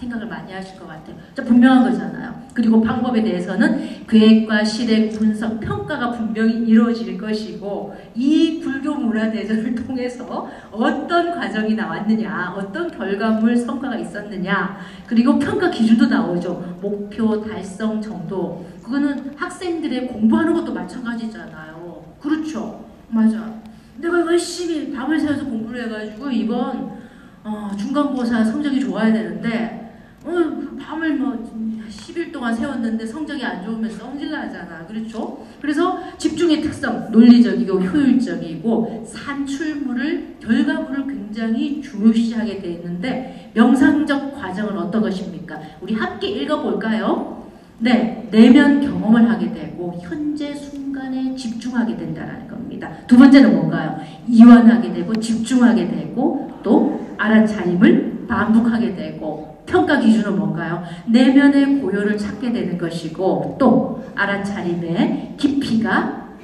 생각을 많이 하실 것 같아요. 자, 분명한 거잖아요. 그리고 방법에 대해서는 계획과 실행, 분석, 평가가 분명히 이루어질 것이고, 이 불교 문화대전을 통해서 어떤 과정이 나왔느냐, 어떤 결과물 성과가 있었느냐, 그리고 평가 기준도 나오죠. 목표 달성 정도. 그거는 학생들의 공부하는 것도 마찬가지잖아요. 그렇죠? 맞아. 내가 열심히 밤을 새워서 공부를 해가지고 이번 중간고사 성적이 좋아야 되는데 밤을 10일 동안 세웠는데 성적이 안 좋으면 성질나잖아. 그렇죠? 그래서 집중의 특성, 논리적이고 효율적이고 산출물을, 결과물을 굉장히 중요시하게 되어 있는데, 명상적 과정은 어떤 것입니까? 우리 함께 읽어볼까요? 네, 내면 경험을 하게 되고 현재 순간에 집중하게 된다는 겁니다. 두 번째는 뭔가요? 이완하게 되고 집중하게 되고 또 알아차림을 반복하게 되고, 평가 기준은 뭔가요? 내면의 고요를 찾게 되는 것이고, 또 알아차림의 깊이가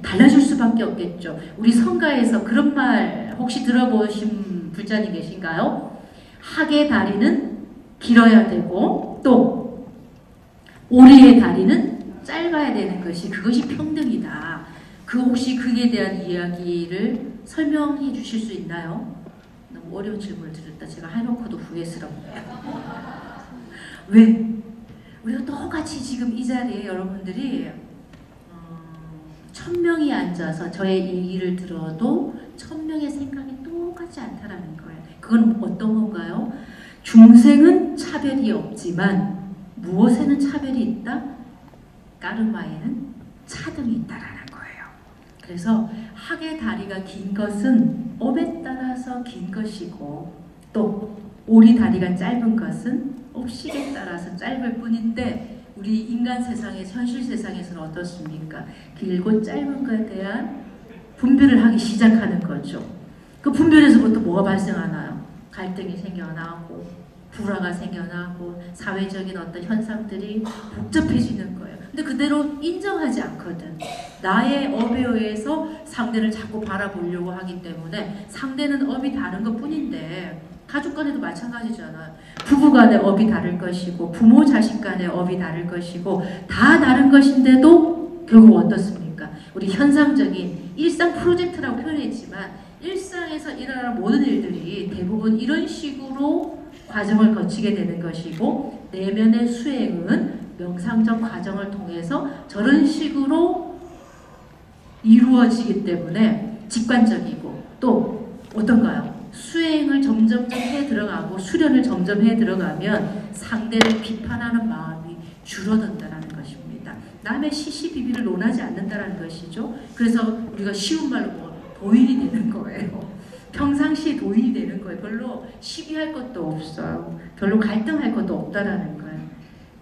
달라질 수밖에 없겠죠. 우리 성가에서 그런 말 혹시 들어보신 불자님 계신가요? 학의 다리는 길어야 되고 또 오리의 다리는 짧아야 되는 것이, 그것이 평등이다. 혹시 그에 대한 이야기를 설명해 주실 수 있나요? 너무 어려운 질문을 드렸다. 제가 해놓고도 후회스럽네요. 왜? 우리가 똑같이 지금 이 자리에 여러분들이 1000명이 앉아서 저의 얘기를 들어도 1000명의 생각이 똑같지 않다라는 거예요. 그건 어떤 건가요? 중생은 차별이 없지만 무엇에는 차별이 있다? 까르마에는 차등이 있다라는 거예요. 그래서 학의 다리가 긴 것은 업에 따라서 긴 것이고 또 오리 다리가 짧은 것은 업식에 따라서 짧을 뿐인데 우리 인간 세상에서 현실 세상에서는 어떻습니까? 길고 짧은 것에 대한 분별을 하기 시작하는 거죠. 그 분별에서부터 뭐가 발생하나요? 갈등이 생겨나고 불화가 생겨나고 사회적인 어떤 현상들이 복잡해지는 거예요. 근데 그대로 인정하지 않거든. 나의 업에 의해서 상대를 자꾸 바라보려고 하기 때문에 상대는 업이 다른 것 뿐인데 가족 간에도 마찬가지잖아요. 부부 간의 업이 다를 것이고 부모 자식 간의 업이 다를 것이고 다 다른 것인데도 결국 어떻습니까? 우리 현상적인 일상 프로젝트라고 표현했지만 일상에서 일어나는 모든 일들이 대부분 이런 식으로 과정을 거치게 되는 것이고 내면의 수행은 명상적 과정을 통해서 저런 식으로 이루어지기 때문에 직관적이고 또 어떤가요? 수행을 점점 해 들어가고 수련을 점점 해 들어가면 상대를 비판하는 마음이 줄어든다는 것입니다. 남의 시시비비를 논하지 않는다는 것이죠. 그래서 우리가 쉬운 말로 뭐 도인이 되는 거예요. 평상시에 도인이 되는 거예요. 별로 시비할 것도 없어요. 별로 갈등할 것도 없다라는 거예요.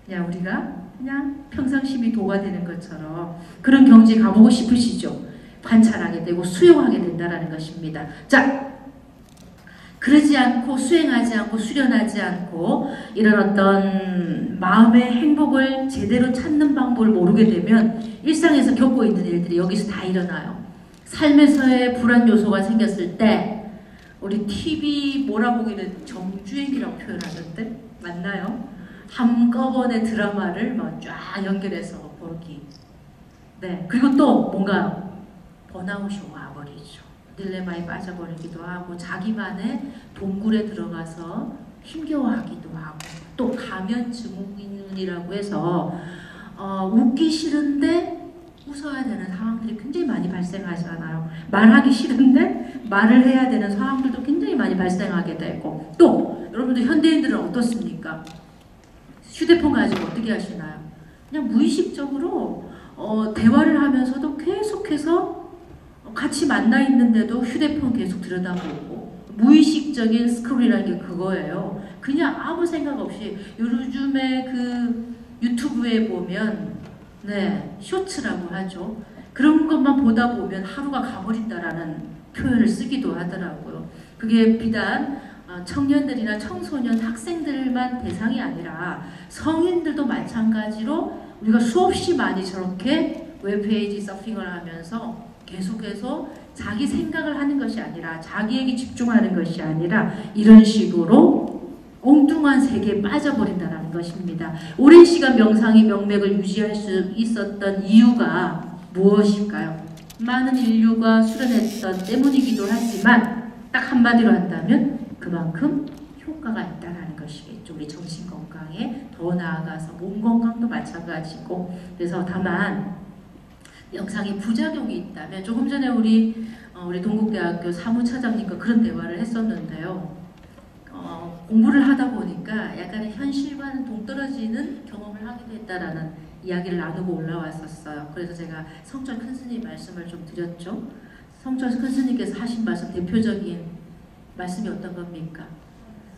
그냥 우리가 그냥 평상시비 도가 되는 것처럼 그런 경지에 가보고 싶으시죠? 관찰하게 되고 수용하게 된다는 것입니다. 자, 그러지 않고 수행하지 않고 수련하지 않고 이런 어떤 마음의 행복을 제대로 찾는 방법을 모르게 되면 일상에서 겪고 있는 일들이 여기서 다 일어나요. 삶에서의 불안 요소가 생겼을 때 우리 TV 몰아보기는 정주행이라고 표현하던데 맞나요? 한꺼번에 드라마를 막 쫙 연결해서 보기. 네, 그리고 또 뭔가 번아웃이 와버리죠. 딜레마에 빠져버리기도 하고 자기만의 동굴에 들어가서 힘겨워하기도 하고 또 가면증후군이라고 해서 웃기 싫은데 웃어야 되는 상황들이 굉장히 많이 발생하잖아요. 말하기 싫은데 말을 해야 되는 상황들도 굉장히 많이 발생하게 되고 또 여러분들 현대인들은 어떻습니까? 휴대폰 가지고 어떻게 하시나요? 그냥 무의식적으로 대화를 하면서도 계속해서 같이 만나 있는데도 휴대폰 계속 들여다보고 무의식적인 스크롤이라는 게 그거예요. 그냥 아무 생각 없이 요즘에 그 유튜브에 보면 네 쇼츠라고 하죠. 그런 것만 보다 보면 하루가 가버린다라는 표현을 쓰기도 하더라고요. 그게 비단 청년들이나 청소년 학생들만 대상이 아니라 성인들도 마찬가지로 우리가 수없이 많이 저렇게 웹페이지 서핑을 하면서 계속해서 자기 생각을 하는 것이 아니라 자기에게 집중하는 것이 아니라 이런 식으로 엉뚱한 세계에 빠져버린다는 것입니다. 오랜 시간 명상이 명맥을 유지할 수 있었던 이유가 무엇일까요? 많은 인류가 수련했던 때문이기도 하지만 딱 한마디로 한다면 그만큼 효과가 있다는 것이겠죠. 우리 정신건강에 더 나아가서 몸 건강도 마찬가지고 그래서 다만 명상이 부작용이 있다면 조금 전에 우리 동국대학교 사무차장님과 그런 대화를 했었는데요. 공부를 하다 보니까 약간의 현실과는 동떨어지는 경험을 하게 됐다라는 이야기를 나누고 올라왔었어요. 그래서 제가 성철 큰 스님 말씀을 좀 드렸죠. 성철 큰 스님께서 하신 말씀 대표적인 말씀이 어떤 겁니까?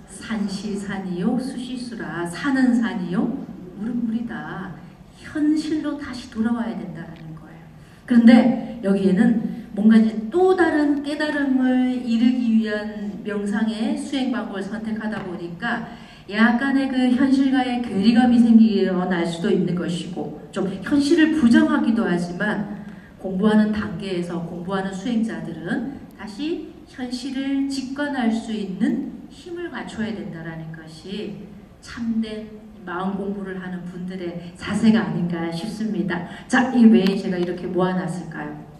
산시 산이요 수시수라 산은 산이요 물은 물이다. 현실로 다시 돌아와야 된다는 거예요. 그런데 여기에는 뭔가 이제 또 다른 깨달음을 이루기 위한 명상의 수행 방법을 선택하다 보니까 약간의 그 현실과의 괴리감이 생겨날 수도 있는 것이고 좀 현실을 부정하기도 하지만 공부하는 단계에서 공부하는 수행자들은 다시 현실을 직관할 수 있는 힘을 갖춰야 된다는 것이 참된 마음 공부를 하는 분들의 자세가 아닌가 싶습니다. 자, 이 왜 제가 이렇게 모아놨을까요?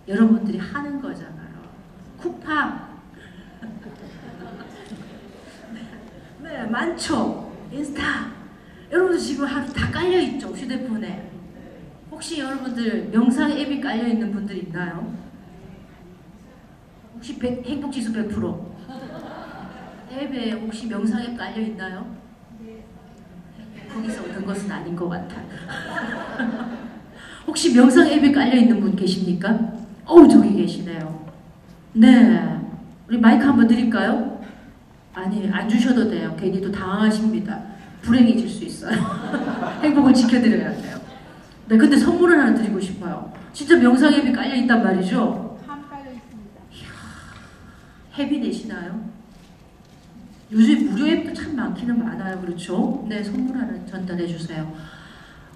여러분들이 하는 거잖아요. 쿠팡 네, 많죠. 인스타 여러분들 지금 하루 다 깔려있죠. 휴대폰에. 혹시 여러분들 명상 앱이 깔려있는 분들 있나요? 혹시 행복지수 100%? 앱에 혹시 명상 앱 깔려있나요? 거기서 얻은 것은 아닌 것 같아요. 혹시 명상 앱이 깔려있는 분 계십니까? 어우, 저기 계시네요. 네. 우리 마이크 한번 드릴까요? 아니, 안 주셔도 돼요. 괜히 또 당황하십니다. 불행해질 수 있어요. 행복을 지켜드려야 돼요. 네, 근데 선물을 하나 드리고 싶어요. 진짜 명상 앱이 깔려있단 말이죠? 깔려있습니다. 앱이 내시나요? 요즘 무료 앱도 참 많기는 많아요. 그렇죠? 네, 선물 하나 전달해 주세요.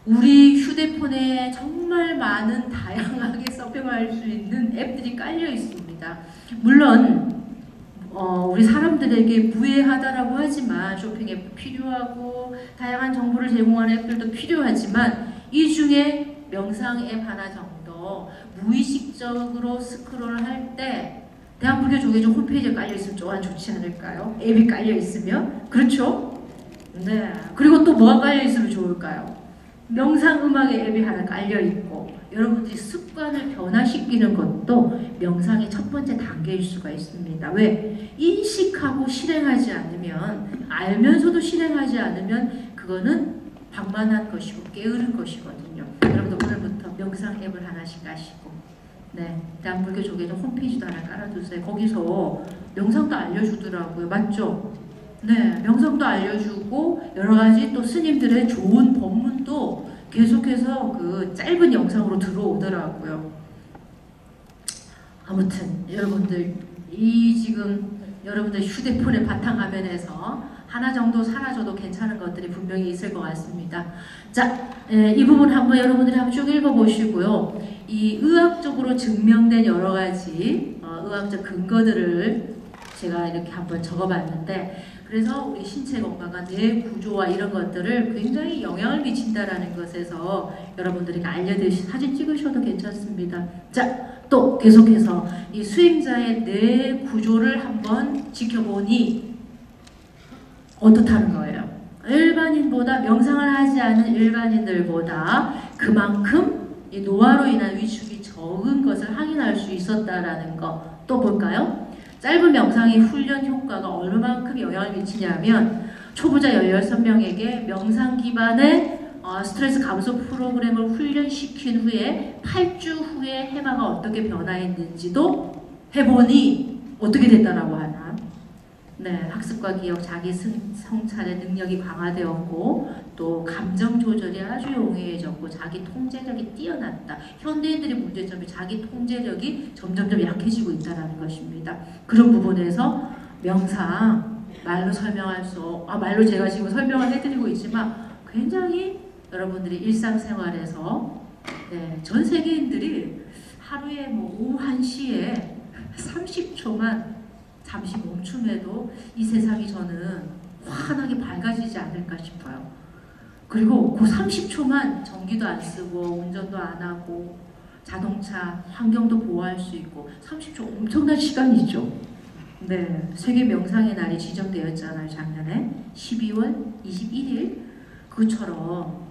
우리 휴대폰에 정말 많은 다양하게 서핑할 수 있는 앱들이 깔려 있습니다. 물론 우리 사람들에게 무해하다라고 하지만 쇼핑 앱도 필요하고 다양한 정보를 제공하는 앱들도 필요하지만 이 중에 명상 앱 하나 정도 무의식적으로 스크롤할 때 대한불교조계종 홈페이지에 깔려있으면 또한 좋지 않을까요? 앱이 깔려있으면. 그렇죠? 네. 그리고 또 뭐가 깔려있으면 좋을까요? 명상음악의 앱이 하나 깔려있고 여러분들이 습관을 변화시키는 것도 명상의 첫 번째 단계일 수가 있습니다. 왜? 인식하고 실행하지 않으면, 알면서도 실행하지 않으면 그거는 방만한 것이고 게으른 것이거든요. 여러분들 오늘부터 명상 앱을 하나씩 까시고 네, 대한불교조계종 홈페이지도 하나 깔아두세요. 거기서 명상도 알려주더라고요. 맞죠? 네, 명상도 알려주고 여러 가지 또 스님들의 좋은 법문도 계속해서 그 짧은 영상으로 들어오더라고요. 아무튼 여러분들 지금 여러분들 휴대폰의 바탕화면에서 하나 정도 사라져도 괜찮은 것들이 분명히 있을 것 같습니다. 자, 이 부분 한번 여러분들이 한번 쭉 읽어보시고요. 이 의학적으로 증명된 여러 가지 의학적 근거들을 제가 이렇게 한번 적어봤는데 그래서 우리 신체 건강과 뇌 구조와 이런 것들을 굉장히 영향을 미친다라는 것에서 여러분들에게 알려드리시 사진 찍으셔도 괜찮습니다. 자, 또 계속해서 이 수행자의 뇌 구조를 한번 지켜보니 어떻다는 거예요. 일반인보다 명상을 하지 않은 일반인들보다 그만큼 이 노화로 인한 위축이 적은 것을 확인할 수 있었다라는 거. 또 볼까요? 짧은 명상의 훈련 효과가 얼마만큼 영향을 미치냐면 초보자 16명에게 명상 기반의 스트레스 감소 프로그램을 훈련시킨 후에 8주 후에 해마가 어떻게 변화했는지도 해보니 어떻게 됐다라고 하나. 네, 학습과 기억, 자기 성찰의 능력이 강화되었고 또 감정 조절이 아주 용이해졌고 자기 통제력이 뛰어났다. 현대인들의 문제점이 자기 통제력이 점점점 약해지고 있다는 것입니다. 그런 부분에서 명상 말로 설명할 말로 제가 지금 설명을 해드리고 있지만 굉장히 여러분들이 일상생활에서 네, 전 세계인들이 하루에 오후 1시에 30초만 잠시 멈춤해도 이 세상이 저는 환하게 밝아지지 않을까 싶어요. 그리고 그 30초만 전기도 안 쓰고 운전도 안 하고 자동차 환경도 보호할 수 있고 30초 엄청난 시간이죠. 네, 세계 명상의 날이 지정되었잖아요. 작년에 12월 21일 그처럼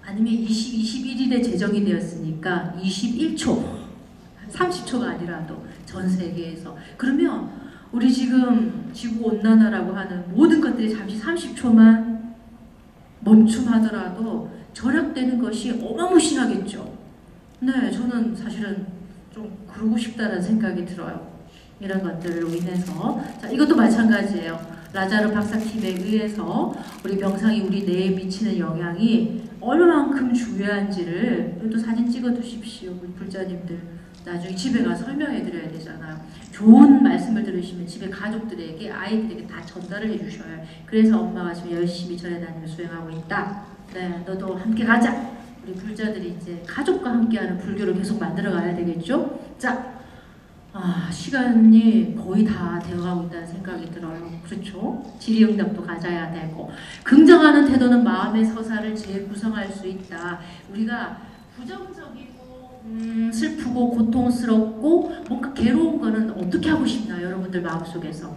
아니면 21일에 제정이 되었으니까 21초 30초가 아니라도 전 세계에서 그러면 우리 지금 지구온난화라고 하는 모든 것들이 잠시 30초만 멈춤하더라도 절약되는 것이 어마무시하겠죠. 네, 저는 사실은 좀 그러고 싶다는 생각이 들어요. 이런 것들로 인해서 자, 이것도 마찬가지예요. 라자르 박사팀에 의해서 우리 명상이 우리 뇌에 미치는 영향이 얼마만큼 중요한지를 또 사진 찍어 두십시오. 우리 불자님들 나중에 집에 가서 설명해 드려야 되잖아요. 좋은 말씀을 들으시면 집에 가족들에게 아이들에게 다 전달을 해주셔요. 그래서 엄마가 지금 열심히 절에 다니며 수행하고 있다. 네, 너도 함께 가자. 우리 불자들이 이제 가족과 함께하는 불교를 계속 만들어 가야 되겠죠. 자, 시간이 거의 다 되어가고 있다는 생각이 들어요. 그렇죠? 질의응답도 가져야 되고 긍정하는 태도는 마음의 서사를 재구성할 수 있다. 우리가 부정적이고 슬프고 고통스럽고 뭔가 괴로운 거는 어떻게 하고 싶나요? 여러분들 마음속에서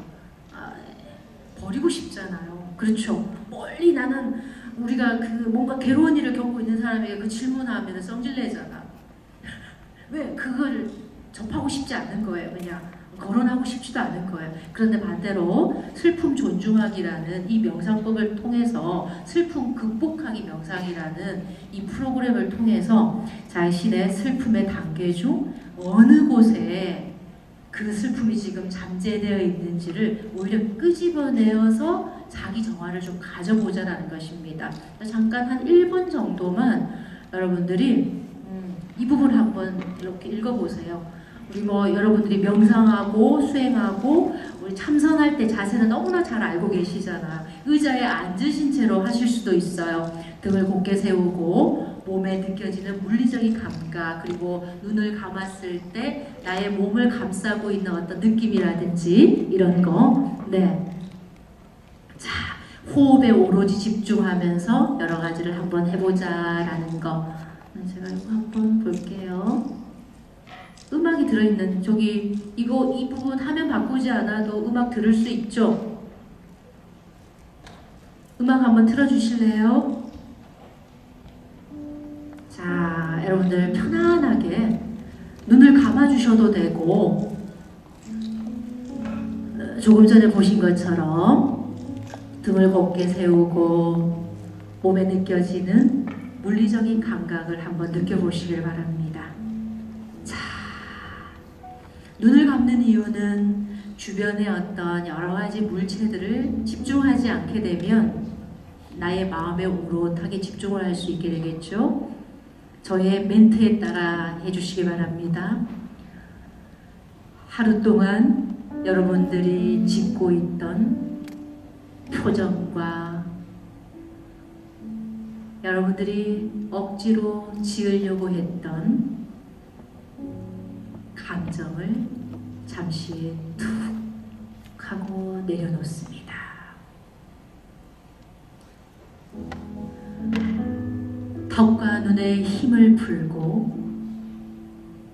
버리고 싶잖아요. 그렇죠? 멀리 나는 우리가 그 뭔가 괴로운 일을 겪고 있는 사람에게 그 질문하면 성질내잖아. 왜? 그걸 접하고 싶지 않은 거예요. 그냥 거론하고 싶지도 않을 거예요. 그런데 반대로 슬픔 존중하기라는 이 명상법을 통해서 슬픔 극복하기 명상이라는 이 프로그램을 통해서 자신의 슬픔의 단계 중 어느 곳에 그 슬픔이 지금 잠재되어 있는지를 오히려 끄집어내어서 자기 정화를 좀 가져보자라는 것입니다. 잠깐 한 1분 정도만 여러분들이 이 부분을 한번 이렇게 읽어보세요. 우리 여러분들이 명상하고 수행하고 우리 참선할 때 자세는 너무나 잘 알고 계시잖아요. 의자에 앉으신 채로 하실 수도 있어요. 등을 곧게 세우고 몸에 느껴지는 물리적인 감각, 그리고 눈을 감았을 때 나의 몸을 감싸고 있는 어떤 느낌이라든지 이런 거. 네. 자, 호흡에 오로지 집중하면서 여러 가지를 한번 해보자라는 거. 제가 이거 한번 볼게요. 음악이 들어있는 이 부분 화면 바꾸지 않아도 음악 들을 수 있죠? 음악 한번 틀어주실래요? 자, 여러분들 편안하게 눈을 감아주셔도 되고 조금 전에 보신 것처럼 등을 곧게 세우고 몸에 느껴지는 물리적인 감각을 한번 느껴보시길 바랍니다. 자, 눈을 감는 이유는 주변의 어떤 여러 가지 물체들을 집중하지 않게 되면 나의 마음에 오롯하게 집중을 할 수 있게 되겠죠. 저의 멘트에 따라 해주시기 바랍니다. 하루 동안 여러분들이 짓고 있던 표정과 여러분들이 억지로 지으려고 했던 감정을 잠시 툭 하고 내려놓습니다. 턱과 눈에 힘을 풀고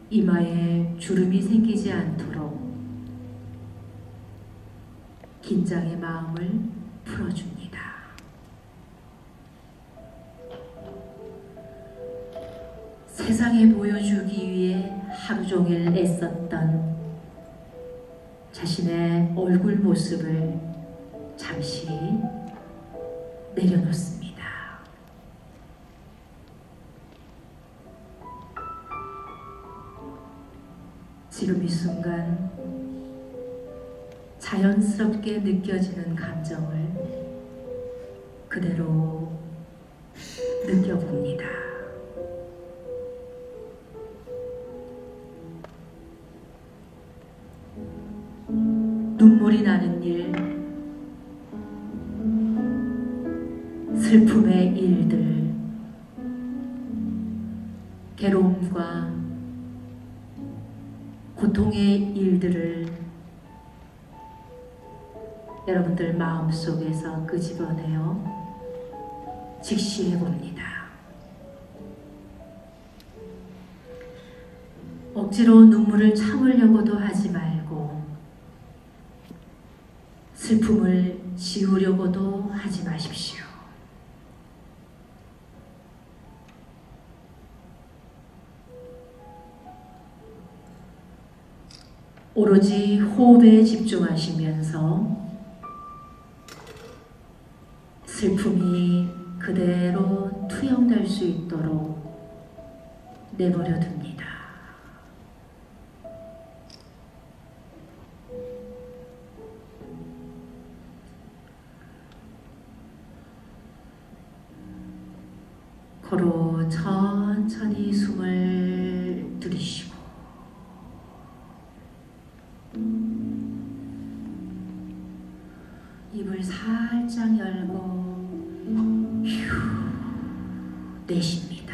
이마에 주름이 생기지 않도록 긴장의 마음을 풀어줍니다. 세상에 보여주기 위해 하루 종일 애썼던 자신의 얼굴 모습을 잠시 내려놓습니다. 지금 이 순간 자연스럽게 느껴지는 감정을 그대로 느껴봅니다. 눈물이 나는 일, 슬픔의 일들, 괴로움과 고통의 일들을 여러분들 마음속에서 끄집어내어 직시해 봅니다. 억지로 눈물을 참으려고도 하지 말고 슬픔을 지우려고도 하지 마십시오. 오로지 호흡에 집중하시면서 슬픔이 그대로 투영될 수 있도록 내버려 둡니다. 코로 천천히 숨을 들이쉬고 입을 살짝 열고 휴 내쉽니다.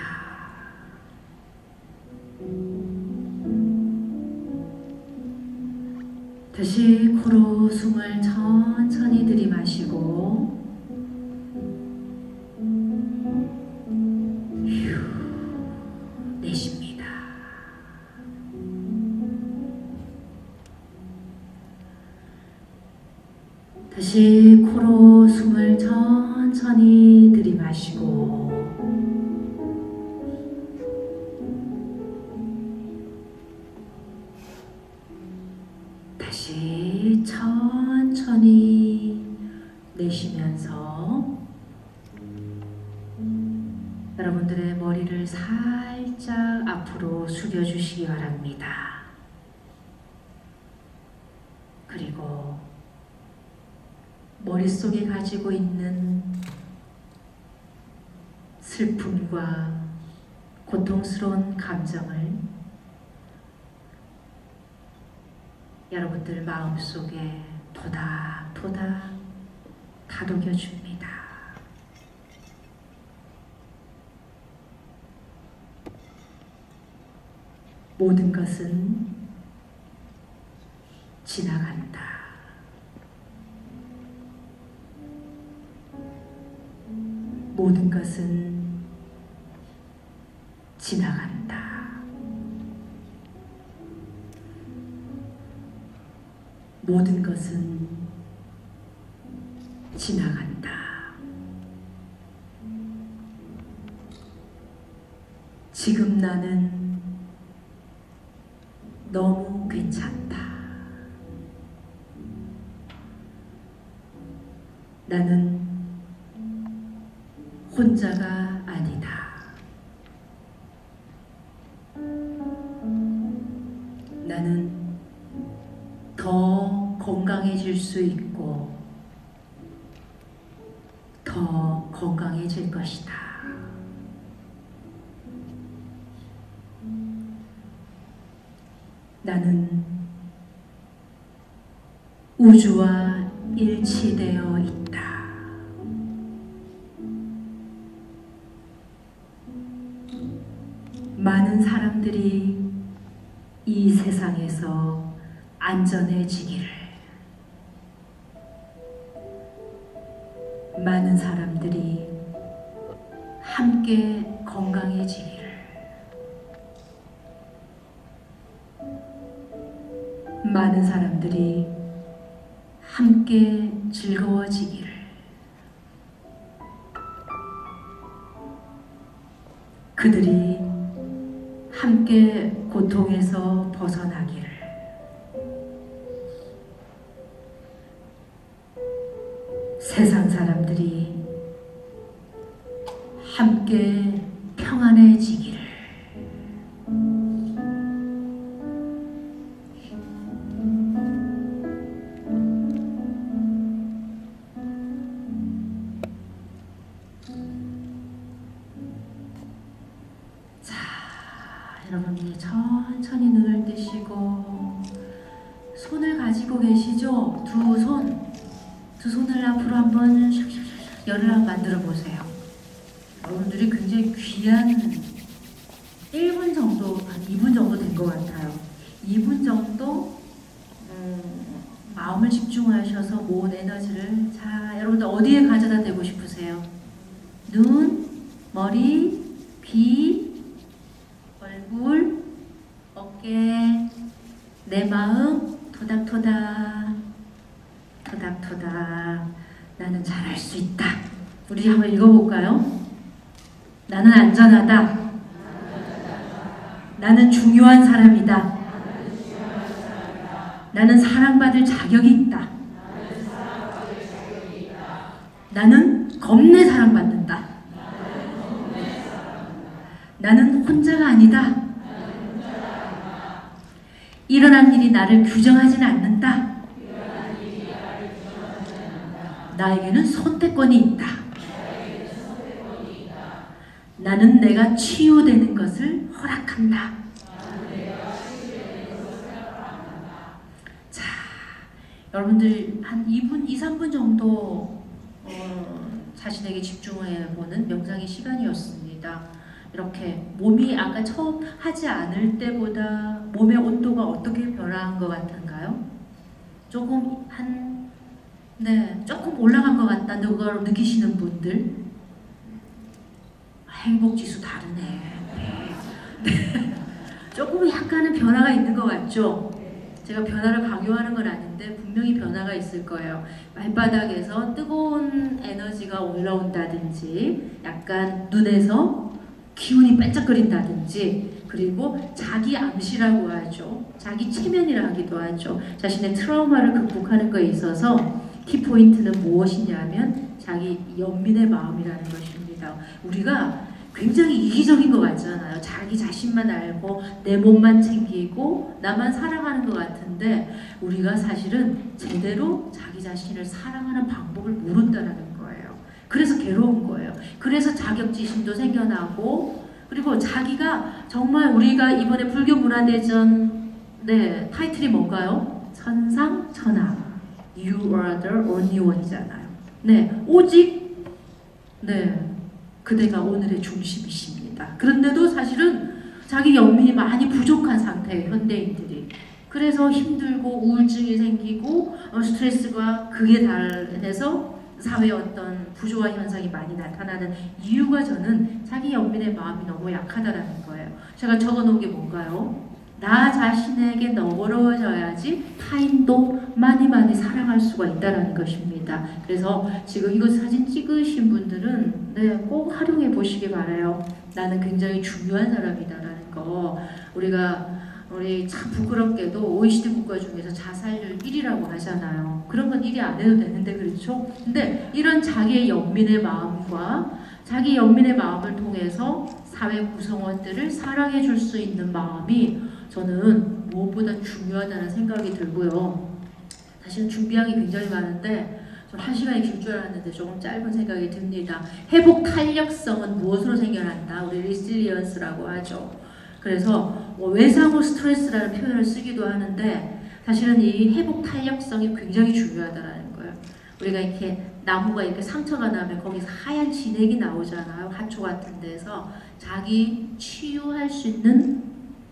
다시 코로 숨을 천천히 들이마시고 휴 내쉽니다. 다시 코로 숨을 천천히 들이마시고 여러분들의 머리를 살짝 앞으로 숙여주시기 바랍니다. 그리고 머릿속에 가지고 있는 슬픔과 고통스러운 감정을 여러분들 마음속에 토닥토닥 다독여줍니다. 모든 것은 지나간다. 모든 것은 지나간다. 모든 것은 지나간다. 지금 나는 너무 괜찮다. 나는 혼자가 아니다. 나는 더 건강해질 수 있고 더 건강해질 것이다. 나는 우주와 일치되어 있다. 많은 사람들이 이 세상에서 안전해지기를, 많은 사람들이 함께 건강해지기를, 많은 사람들이 함께 즐거워지기를, 그들이 함께 고통에서 벗어나기를, 세상 사람들이 함께 평안해지기를, 여러분이 천천히 눈을 뜨시고 손을 가지고 계시죠? 두 손을 앞으로 한번 열을 한번 만들어 보세요. 여러분들이 굉장히 귀한 1분 정도, 한 2분 정도 된 것 같아요. 2분 정도 마음을 집중하셔서 모은 에너지를, 자, 여러분들 어디에 가져다 대고 싶으세요? 눈, 머리, 귀, 얼굴, 어깨, 내 마음, 토닥토닥, 토닥토닥. 나는 잘할 수 있다. 우리 한번 읽어볼까요? 나는 안전하다. 나는 중요한 사람이다. 나는 사랑받을 자격이 있다. 나는 겁내 사랑받는다. 나는 혼자가 아니다. 일어난 일이 나를 규정하지는 않는다. 나에게는 선택권이 있다. 나는 내가 치유되는 것을 허락한다. 자, 여러분들 한 2분, 2, 3분 정도 자신에게 집중해보는 명상의 시간이었습니다. 이렇게 몸이 아까 처음 하지 않을 때보다 몸의 온도가 어떻게 변화한 것 같은가요? 조금 조금 올라간 것 같다는 걸 느끼시는 분들, 행복지수 다르네. 네. 조금 약간은 변화가 있는 것 같죠? 제가 변화를 강요하는 건 아닌데 분명히 변화가 있을 거예요. 발바닥에서 뜨거운 에너지가 올라온다든지, 약간 눈에서 기운이 반짝거린다든지, 그리고 자기 암시라고 하죠. 자기 체면이라 하기도 하죠. 자신의 트라우마를 극복하는 거에 있어서 키포인트는 무엇이냐면 자기 연민의 마음이라는 것입니다. 우리가 굉장히 이기적인 것 같잖아요. 자기 자신만 알고 내 몸만 챙기고 나만 사랑하는 것 같은데 우리가 사실은 제대로 자기 자신을 사랑하는 방법을 모른다는 거예요. 그래서 괴로운 거예요. 그래서 자격지심도 생겨나고 그리고 자기가 정말 우리가 이번에 불교문화대전 타이틀이 뭔가요? 천상천하 You are the only one이잖아요. 오직 그대가 오늘의 중심이십니다. 그런데도 사실은 자기 영민이 많이 부족한 상태예요. 현대인들이. 그래서 힘들고 우울증이 생기고 스트레스가 극에 달해서 사회에 어떤 부조화 현상이 많이 나타나는 이유가 저는 자기 영민의 마음이 너무 약하다라는 거예요. 제가 적어놓은 게 뭔가요? 나 자신에게 너그러워져야지 타인도 많이 사랑할 수가 있다는 것입니다. 그래서 지금 이거 사진 찍으신 분들은 꼭 활용해 보시기 바라요. 나는 굉장히 중요한 사람이다라는 거. 우리 참 부끄럽게도 OECD 국가 중에서 자살률 1위라고 하잖아요. 그런 건 1위 안 해도 되는데 그렇죠? 근데 이런 자기의 영민의 마음과 자기 영민의 마음을 통해서 사회 구성원들을 사랑해 줄 수 있는 마음이 저는 무엇보다 중요하다는 생각이 들고요. 사실 준비한 게 굉장히 많은데 좀 1시간이 길 줄 알았는데 조금 짧은 생각이 듭니다. 회복 탄력성은 무엇으로 생겨난다? 우리 리실리언스라고 하죠. 그래서 외상후 스트레스라는 표현을 쓰기도 하는데 사실은 이 회복 탄력성이 굉장히 중요하다는 거예요. 우리가 이렇게 나무가 이렇게 상처가 나면 거기서 하얀 진액이 나오잖아요. 하초 같은 데서 자기 치유할 수 있는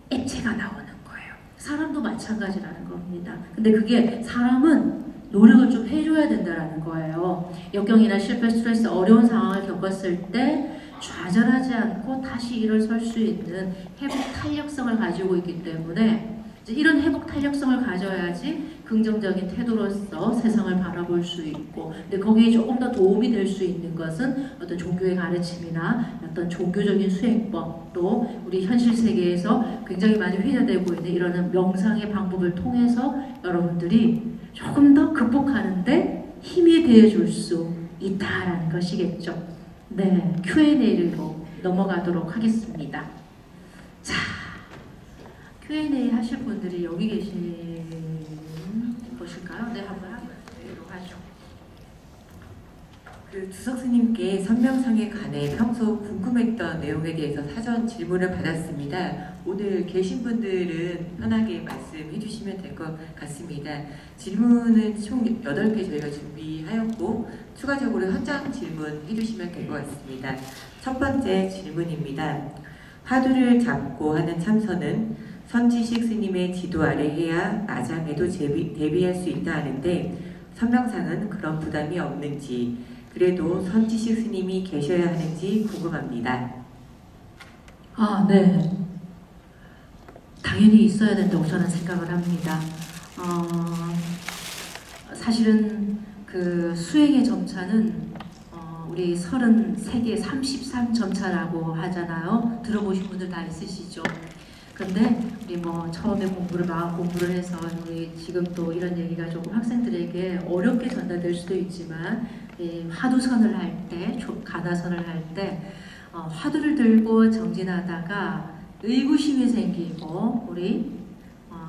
액체가 나오는 거예요. 사람도 마찬가지라는 겁니다. 근데 그게 사람은 노력을 좀 해줘야 된다는 거예요. 역경이나 실패, 스트레스, 어려운 상황을 겪었을 때 좌절하지 않고 다시 일어설 수 있는 회복 탄력성을 가지고 있기 때문에 이런 회복 탄력성을 가져야지 긍정적인 태도로서 세상을 바라볼 수 있고, 근데 거기에 조금 더 도움이 될 수 있는 것은 어떤 종교의 가르침이나 어떤 종교적인 수행법, 또 우리 현실 세계에서 굉장히 많이 회자되고 있는 이런 명상의 방법을 통해서 여러분들이 조금 더 극복하는데 힘이 되어줄 수 있다라는 것이겠죠. Q&A로 넘어가도록 하겠습니다. 자, Q&A 하실 분들이 여기 계신 것일까요? 한번 하도록 하죠. 주석 스님께 선명상에 관해 평소 궁금했던 내용에 대해서 사전 질문을 받았습니다. 오늘 계신 분들은 편하게 말씀해 주시면 될 것 같습니다. 질문은 총 8개 저희가 준비하였고 추가적으로 현장 질문해 주시면 될 것 같습니다. 첫 번째 질문입니다. 화두를 잡고 하는 참선은 선지식 스님의 지도 아래 해야 마장에도 대비할 수 있다 하는데 선명상은 그런 부담이 없는지, 그래도 선지식 스님이 계셔야 하는지 궁금합니다. 네. 당연히 있어야 된다고 저는 생각을 합니다. 사실은 그 수행의 점차는 우리 33개 33점차라고 하잖아요. 들어보신 분들 다 있으시죠? 근데 우리 처음에 마음 공부를 해서 우리 지금 또 이런 얘기가 조금 학생들에게 어렵게 전달될 수도 있지만 화두선을 할 때, 가나선을 할 때 화두를 들고 정진하다가 의구심이 생기고 우리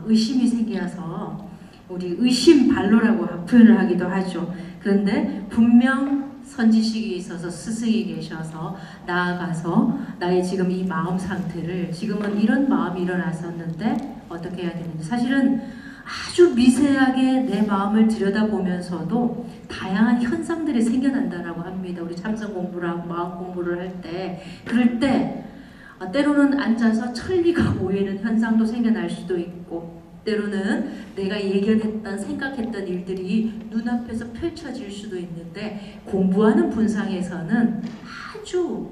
의심이 생겨서 우리 의심발로라고 표현을 하기도 하죠. 그런데 분명 선지식이 있어서 스승이 계셔서 나아가서 나의 지금 이 마음 상태를, 지금은 이런 마음이 일어났었는데 어떻게 해야 되는지, 사실은 아주 미세하게 내 마음을 들여다보면서도 다양한 현상들이 생겨난다라고 합니다. 우리 참선 공부를 하고 마음 공부를 할 때, 그럴 때 때로는 앉아서 천리가 모이는 현상도 생겨날 수도 있고, 때로는 내가 예견했던 생각했던 일들이 눈앞에서 펼쳐질 수도 있는데, 공부하는 분상에서는 아주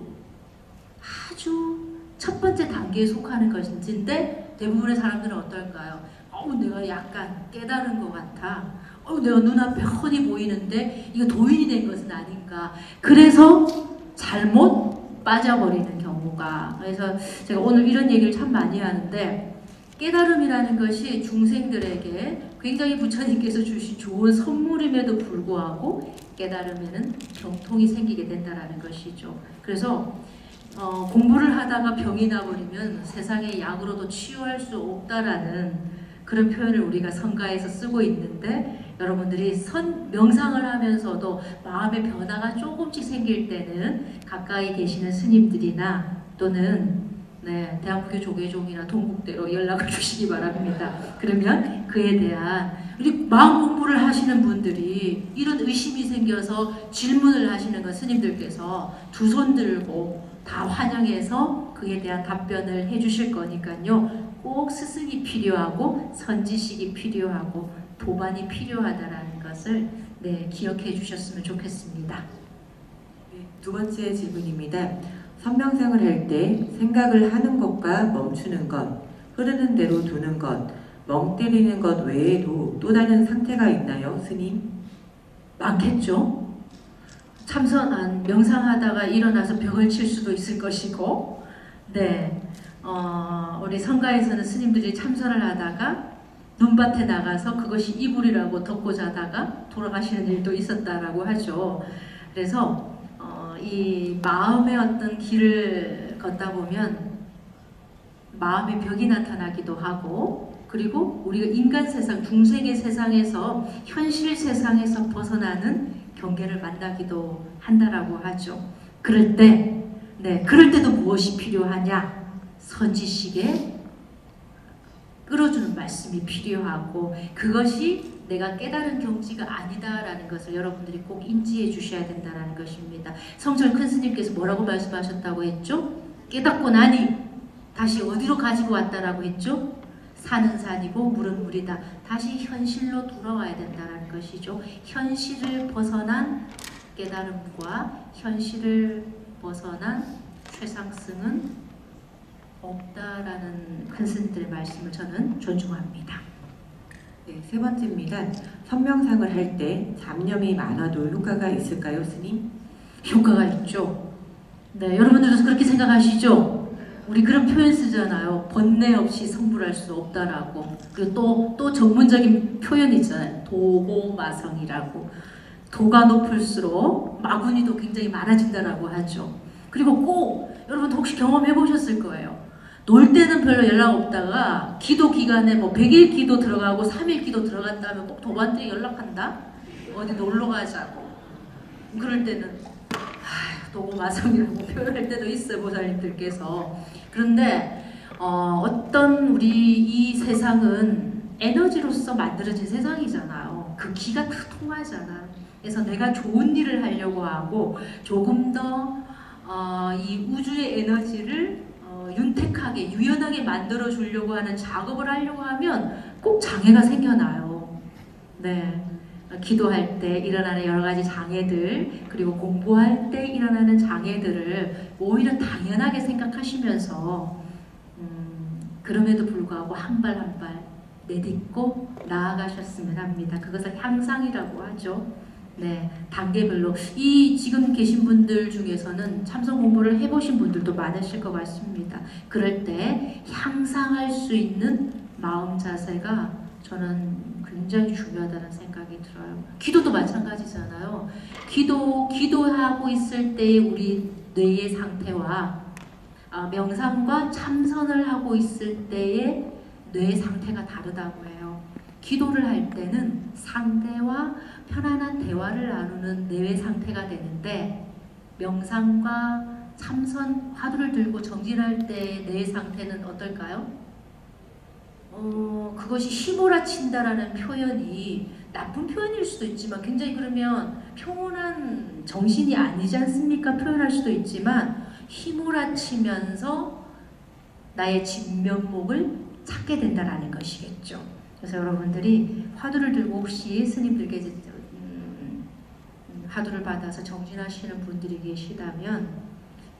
첫 번째 단계에 속하는 것인데 대부분의 사람들은 어떨까요? 내가 약간 깨달은 것 같아. 내가 눈앞에 훤히 보이는데 이거 도인이 된 것은 아닌가. 그래서 잘못 빠져버리는 경우가. 그래서 제가 오늘 이런 얘기를 참 많이 하는데, 깨달음이라는 것이 중생들에게 굉장히 부처님께서 주신 좋은 선물임에도 불구하고 깨달음에는 병통이 생기게 된다는 것이죠. 그래서 공부를 하다가 병이 나버리면 세상에 약으로도 치유할 수 없다라는 그런 표현을 우리가 성가에서 쓰고 있는데, 여러분들이 명상을 하면서도 마음의 변화가 조금씩 생길 때는 가까이 계시는 스님들이나 또는 대한불교 조계종이나 동국대로 연락을 주시기 바랍니다. 그러면 그에 대한 우리 마음 공부를 하시는 분들이 이런 의심이 생겨서 질문을 하시는 건 스님들께서 두 손 들고 다 환영해서 그에 대한 답변을 해주실 거니까요. 꼭 스승이 필요하고 선지식이 필요하고 도반이 필요하다라는 것을 기억해 주셨으면 좋겠습니다. 두 번째 질문입니다. 선명상을 할 때 생각을 하는 것과 멈추는 것, 흐르는 대로 두는 것, 멍 때리는 것 외에도 또 다른 상태가 있나요, 스님? 많겠죠. 명상하다가 일어나서 벽을 칠 수도 있을 것이고, 우리 성가에서는 스님들이 참선을 하다가 눈밭에 나가서 그것이 이불이라고 덮고 자다가 돌아가시는 일도 있었다라고 하죠. 그래서 이 마음의 어떤 길을 걷다 보면 마음의 벽이 나타나기도 하고, 그리고 우리가 인간 세상, 중생의 세상에서 현실 세상에서 벗어나는 경계를 만나기도 한다라고 하죠. 그럴 때도 무엇이 필요하냐? 선지식에 끌어주는 말씀이 필요하고, 그것이 내가 깨달은 경지가 아니다라는 것을 여러분들이 꼭 인지해 주셔야 된다는 것입니다. 성철 큰 스님께서 뭐라고 말씀하셨다고 했죠? 깨닫고 나니 다시 어디로 가지고 왔다라고 했죠? 산은 산이고 물은 물이다. 다시 현실로 돌아와야 된다는 것이죠. 현실을 벗어난 깨달음과 현실을 벗어난 최상승은 없다라는 큰 스님들의 말씀을 저는 존중합니다. 세 번째입니다. 선명상을 할 때 잡념이 많아도 효과가 있을까요, 스님? 효과가 있죠. 여러분들도 그렇게 생각하시죠? 우리 그런 표현 쓰잖아요. 번뇌 없이 성불할 수 없다라고. 그리고 또 전문적인 표현이 있잖아요. 도고마성이라고. 도가 높을수록 마구니도 굉장히 많아진다라고 하죠. 그리고 꼭 여러분도 혹시 경험해 보셨을 거예요. 놀 때는 별로 연락 없다가 기도 기간에 100일 기도 들어가고 3일 기도 들어갔다 하면 꼭 도반들이 연락한다? 어디 놀러 가자고. 그럴 때는 도고마성이라고 표현할 때도 있어요, 보살님들께서. 그런데 어떤 우리 이 세상은 에너지로서 만들어진 세상이잖아요. 그 기가 다 통하잖아. 그래서 내가 좋은 일을 하려고 하고 조금 더 이 우주의 에너지를 윤택하게, 유연하게 만들어 주려고 하는 작업을 하려고 하면 꼭 장애가 생겨나요. 기도할 때 일어나는 여러 가지 장애들, 그리고 공부할 때 일어나는 장애들을 오히려 당연하게 생각하시면서 그럼에도 불구하고 한 발 한 발 내딛고 나아가셨으면 합니다. 그것을 향상이라고 하죠. 단계별로. 이 지금 계신 분들 중에서는 참선 공부를 해보신 분들도 많으실 것 같습니다. 그럴 때 향상할 수 있는 마음 자세가 저는 굉장히 중요하다는 생각이 들어요. 기도도 마찬가지잖아요. 기도하고 있을 때의 우리 뇌의 상태와 명상과 참선을 하고 있을 때의 뇌의 상태가 다르다고 해요. 기도를 할 때는 상대와 편안한 대화를 나누는 뇌의 상태가 되는데, 명상과 참선, 화두를 들고 정진할 때의 뇌의 상태는 어떨까요? 그것이 휘몰아친다라는 표현이 나쁜 표현일 수도 있지만, 굉장히 그러면 평온한 정신이 아니지 않습니까? 표현할 수도 있지만, 휘몰아치면서 나의 진면목을 찾게 된다라는 것이겠죠. 그래서 여러분들이 화두를 들고 혹시 스님들께 화두를 받아서 정진하시는 분들이 계시다면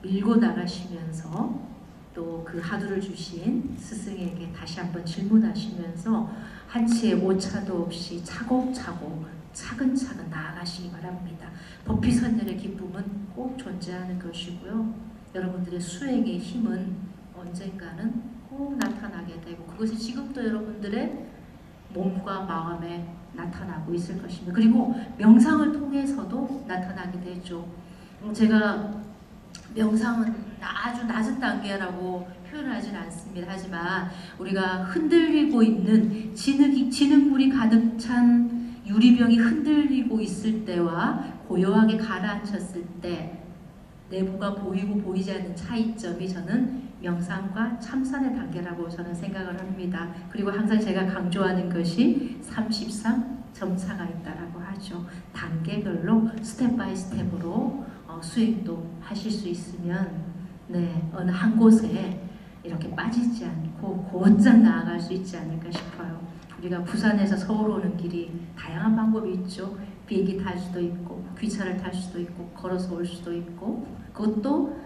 밀고 나가시면서 또 그 화두를 주신 스승에게 다시 한번 질문하시면서 한치의 오차도 없이 차곡차곡 차근차근 나아가시기 바랍니다. 법비선열의 기쁨은 꼭 존재하는 것이고요. 여러분들의 수행의 힘은 언젠가는 꼭 나타나게 되고, 그것이 지금도 여러분들의 몸과 마음에 나타나고 있을 것입니다. 그리고 명상을 통해서도 나타나게 되죠. 제가 명상은 아주 낮은 단계라고 표현하지는 않습니다. 하지만 우리가 흔들리고 있는 진흙물이 가득 찬 유리병이 흔들리고 있을 때와 고요하게 가라앉혔을 때 내부가 보이고 보이지 않는 차이점이 저는 명상과 참선의 단계라고 저는 생각을 합니다. 그리고 항상 제가 강조하는 것이 33점차가 있다라고 하죠. 단계별로 스텝 바이 스텝으로 수행도 하실 수 있으면 어느 한 곳에 이렇게 빠지지 않고 곧장 나아갈 수 있지 않을까 싶어요. 우리가 부산에서 서울 오는 길이 다양한 방법이 있죠. 비행기 탈 수도 있고 기차를 탈 수도 있고 걸어서 올 수도 있고 그것도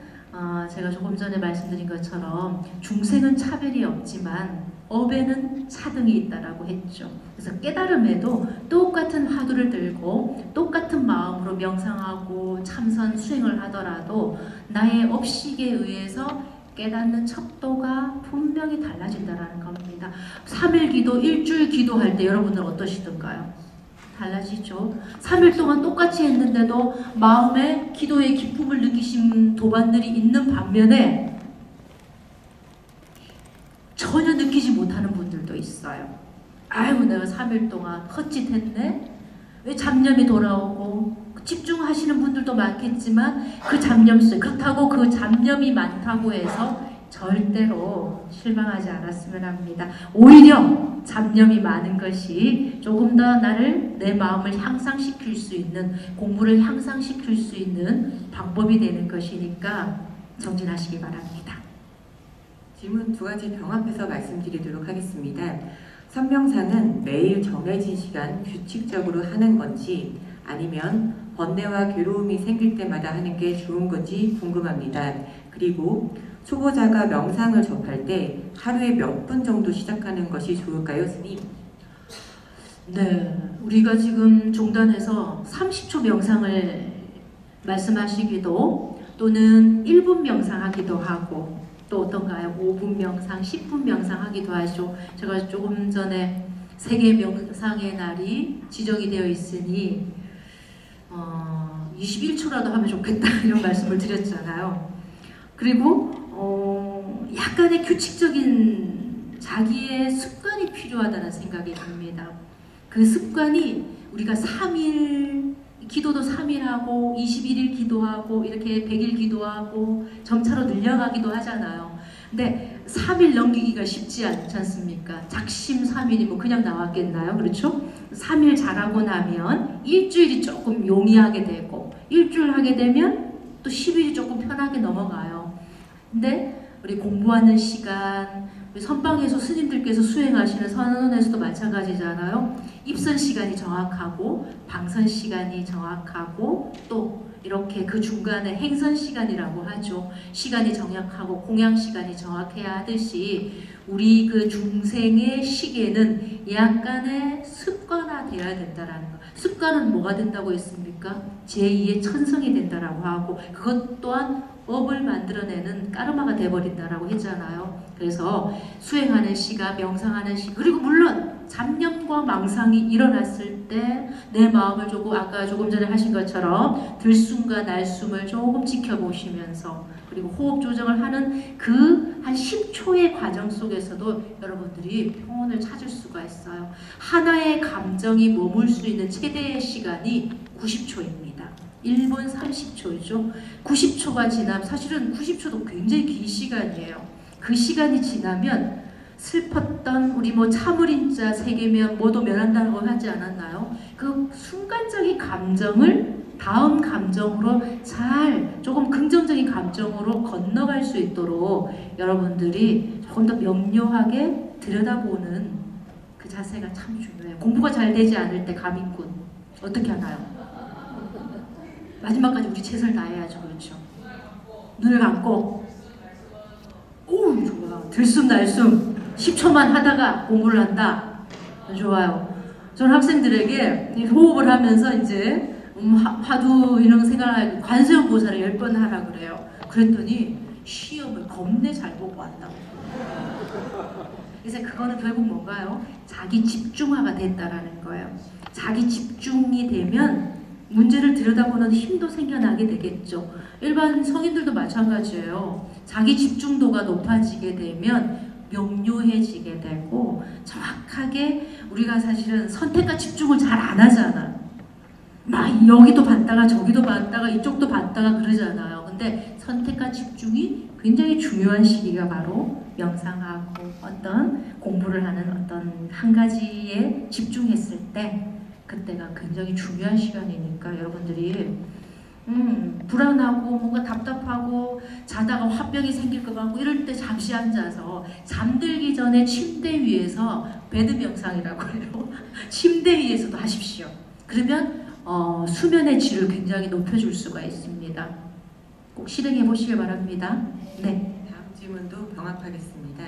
제가 조금 전에 말씀드린 것처럼 중생은 차별이 없지만 업에는 차등이 있다라고 했죠. 그래서 깨달음에도 똑같은 화두를 들고 똑같은 마음으로 명상하고 참선 수행을 하더라도 나의 업식에 의해서 깨닫는 척도가 분명히 달라진다라는 겁니다. 3일 기도, 일주일 기도할 때 여러분들 어떠시던가요? 달라지죠. 3일 동안 똑같이 했는데도 마음에 기도의 기쁨을 느끼신 도반들이 있는 반면에 전혀 느끼지 못하는 분들도 있어요. 아이고 내가 3일 동안 헛짓했네? 왜 잡념이 돌아오고 집중하시는 분들도 많겠지만 그 잡념 속에 그렇다고 그 잡념이 많다고 해서 절대로 실망하지 않았으면 합니다. 오히려 잡념이 많은 것이 조금 더 내 마음을 향상시킬 수 있는 공부를 향상시킬 수 있는 방법이 되는 것이니까 정진하시기 바랍니다. 질문 두 가지 병합해서 말씀드리도록 하겠습니다. 선명사는 매일 정해진 시간 규칙적으로 하는 건지 아니면 번뇌와 괴로움이 생길 때마다 하는 게 좋은 건지 궁금합니다. 그리고 초보자가 명상을 접할 때 하루에 몇 분 정도 시작하는 것이 좋을까요, 스님? 네, 우리가 지금 종단에서 30초 명상을 말씀하시기도 또는 1분 명상하기도 하고 또 어떤가요? 5분 명상, 10분 명상하기도 하죠. 제가 조금 전에 세계 명상의 날이 지정이 되어 있으니 21초라도 하면 좋겠다 이런 말씀을 드렸잖아요. 그리고 약간의 규칙적인 자기의 습관이 필요하다는 생각이 듭니다. 그 습관이 우리가 3일 기도도 3일 하고 21일 기도하고 이렇게 100일 기도하고 점차로 늘려가기도 하잖아요. 근데 3일 넘기기가 쉽지 않지 않습니까? 작심 3일이 뭐 그냥 나왔겠나요? 그렇죠? 3일 잘하고 나면 일주일이 조금 용이하게 되고 일주일 하게 되면 또 10일이 조금 편하게 넘어가요. 근데 우리 공부하는 시간, 우리 선방에서 스님들께서 수행하시는 선언에서도 마찬가지잖아요. 입선 시간이 정확하고 방선 시간이 정확하고 또 이렇게 그 중간에 행선 시간이라고 하죠. 시간이 정확하고 공양 시간이 정확해야 하듯이 우리 그 중생의 시계는 약간의 습관화되어야 된다라는 거. 습관은 뭐가 된다고 했습니까? 제2의 천성이 된다라고 하고 그것 또한 업을 만들어내는 까르마가 돼버린다라고 했잖아요. 그래서 수행하는 시간, 명상하는 시간, 그리고 물론 잡념과 망상이 일어났을 때 내 마음을 조금 아까 조금 전에 하신 것처럼 들숨과 날숨을 조금 지켜보시면서 그리고 호흡 조정을 하는 그 한 10초의 과정 속에서도 여러분들이 평온을 찾을 수가 있어요. 하나의 감정이 머물 수 있는 최대의 시간이 90초입니다. 1분 30초이죠. 90초가 지나면 사실은 90초도 굉장히 긴 시간이에요. 그 시간이 지나면 슬펐던 우리 뭐 참을인자 세계면 뭐도 면한다고 하지 않았나요? 그 순간적인 감정을 다음 감정으로 잘 조금 긍정적인 감정으로 건너갈 수 있도록 여러분들이 조금 더 명료하게 들여다보는 그 자세가 참 중요해요. 공부가 잘 되지 않을 때 가민군 어떻게 하나요? 마지막까지 우리 최선을 다해야죠. 그렇죠? 눈을 감고 오 좋아. 들숨 날숨 10초만 하다가 공부를 한다. 좋아요. 저는 학생들에게 호흡을 하면서 이제 화두 이런 생각을 관세음 보살을 10번 하라 그래요. 그랬더니 시험을 겁내 잘 보고 왔다고. 그래서 그거는 결국 뭔가요? 자기 집중화가 됐다라는 거예요. 자기 집중이 되면 문제를 들여다보는 힘도 생겨나게 되겠죠. 일반 성인들도 마찬가지예요. 자기 집중도가 높아지게 되면 명료해지게 되고 정확하게 우리가 사실은 선택과 집중을 잘 안 하잖아. 막 여기도 봤다가 저기도 봤다가 이쪽도 봤다가 그러잖아요. 근데 선택과 집중이 굉장히 중요한 시기가 바로 명상하고 어떤 공부를 하는 어떤 한 가지에 집중했을 때 그때가 굉장히 중요한 시간이니까 여러분들이 불안하고 뭔가 답답하고 자다가 화병이 생길 것 같고 이럴 때 잠시 앉아서 잠들기 전에 침대 위에서 베드 명상이라고 해요. 침대 위에서도 하십시오. 그러면 수면의 질을 굉장히 높여줄 수가 있습니다. 꼭 실행해 보시길 바랍니다. 네. 다음 질문도 병합하겠습니다.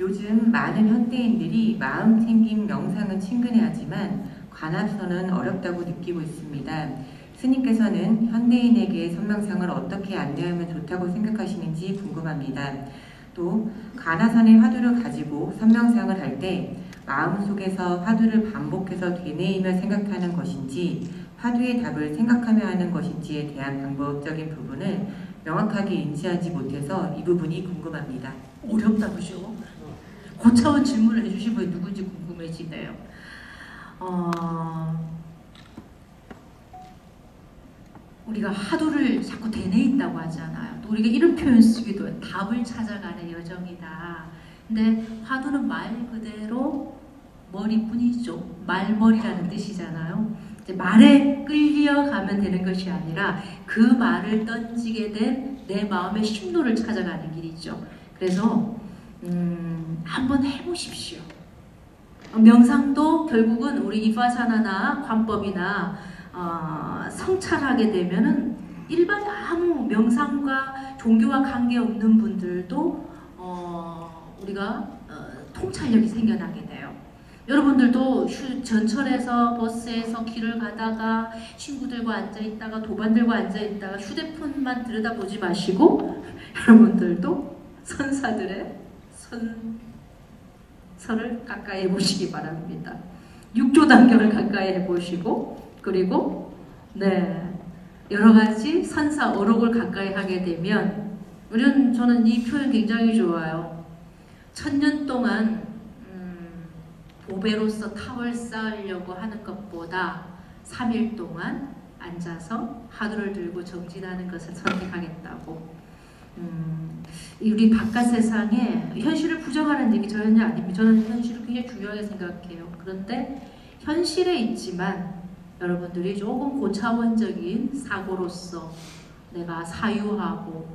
요즘 많은 현대인들이 마음 챙김 명상은 친근해하지만 관합선은 어렵다고 느끼고 있습니다. 스님께서는 현대인에게 선명상을 어떻게 안내하면 좋다고 생각하시는지 궁금합니다. 또 관화선의 화두를 가지고 선명상을 할 때 마음속에서 화두를 반복해서 되뇌이며 생각하는 것인지 화두의 답을 생각하며 하는 것인지에 대한 방법적인 부분을 명확하게 인지하지 못해서 이 부분이 궁금합니다. 어렵다 그죠? 고차원 질문을 해주신 분이 누군지 궁금해지네요. 우리가 화두를 자꾸 되뇌인다고 하잖아요. 또 우리가 이런 표현 쓰기도 해요. 답을 찾아가는 여정이다. 근데 화두는 말 그대로 머리뿐이죠. 말머리라는 뜻이잖아요. 이제 말에 끌려가면 되는 것이 아니라 그 말을 던지게 된 내 마음의 심로를 찾아가는 길이죠. 그래서 한번 해보십시오. 명상도 결국은 우리 이파사나나 관법이나 성찰하게 되면은 일반 아무 명상과 종교와 관계없는 분들도 우리가 통찰력이 생겨나게 돼요. 여러분들도 전철에서 버스에서 길을 가다가 친구들과 앉아있다가 도반들과 앉아있다가 휴대폰만 들여다보지 마시고 여러분들도 선사들의 선을 가까이 해보시기 바랍니다. 육조단결을 가까이 해보시고 그리고 여러가지 선사 어록을 가까이 하게 되면 저는 이 표현 굉장히 좋아요. 1000년 동안 보배로서 탑을 쌓으려고 하는 것보다 3일 동안 앉아서 화두를 들고 정진하는 것을 선택하겠다고. 우리 바깥 세상에 현실을 부정하는 얘기 전혀 아닙니다. 저는 현실을 굉장히 중요하게 생각해요. 그런데 현실에 있지만 여러분들이 조금 고차원적인 사고로서 내가 사유하고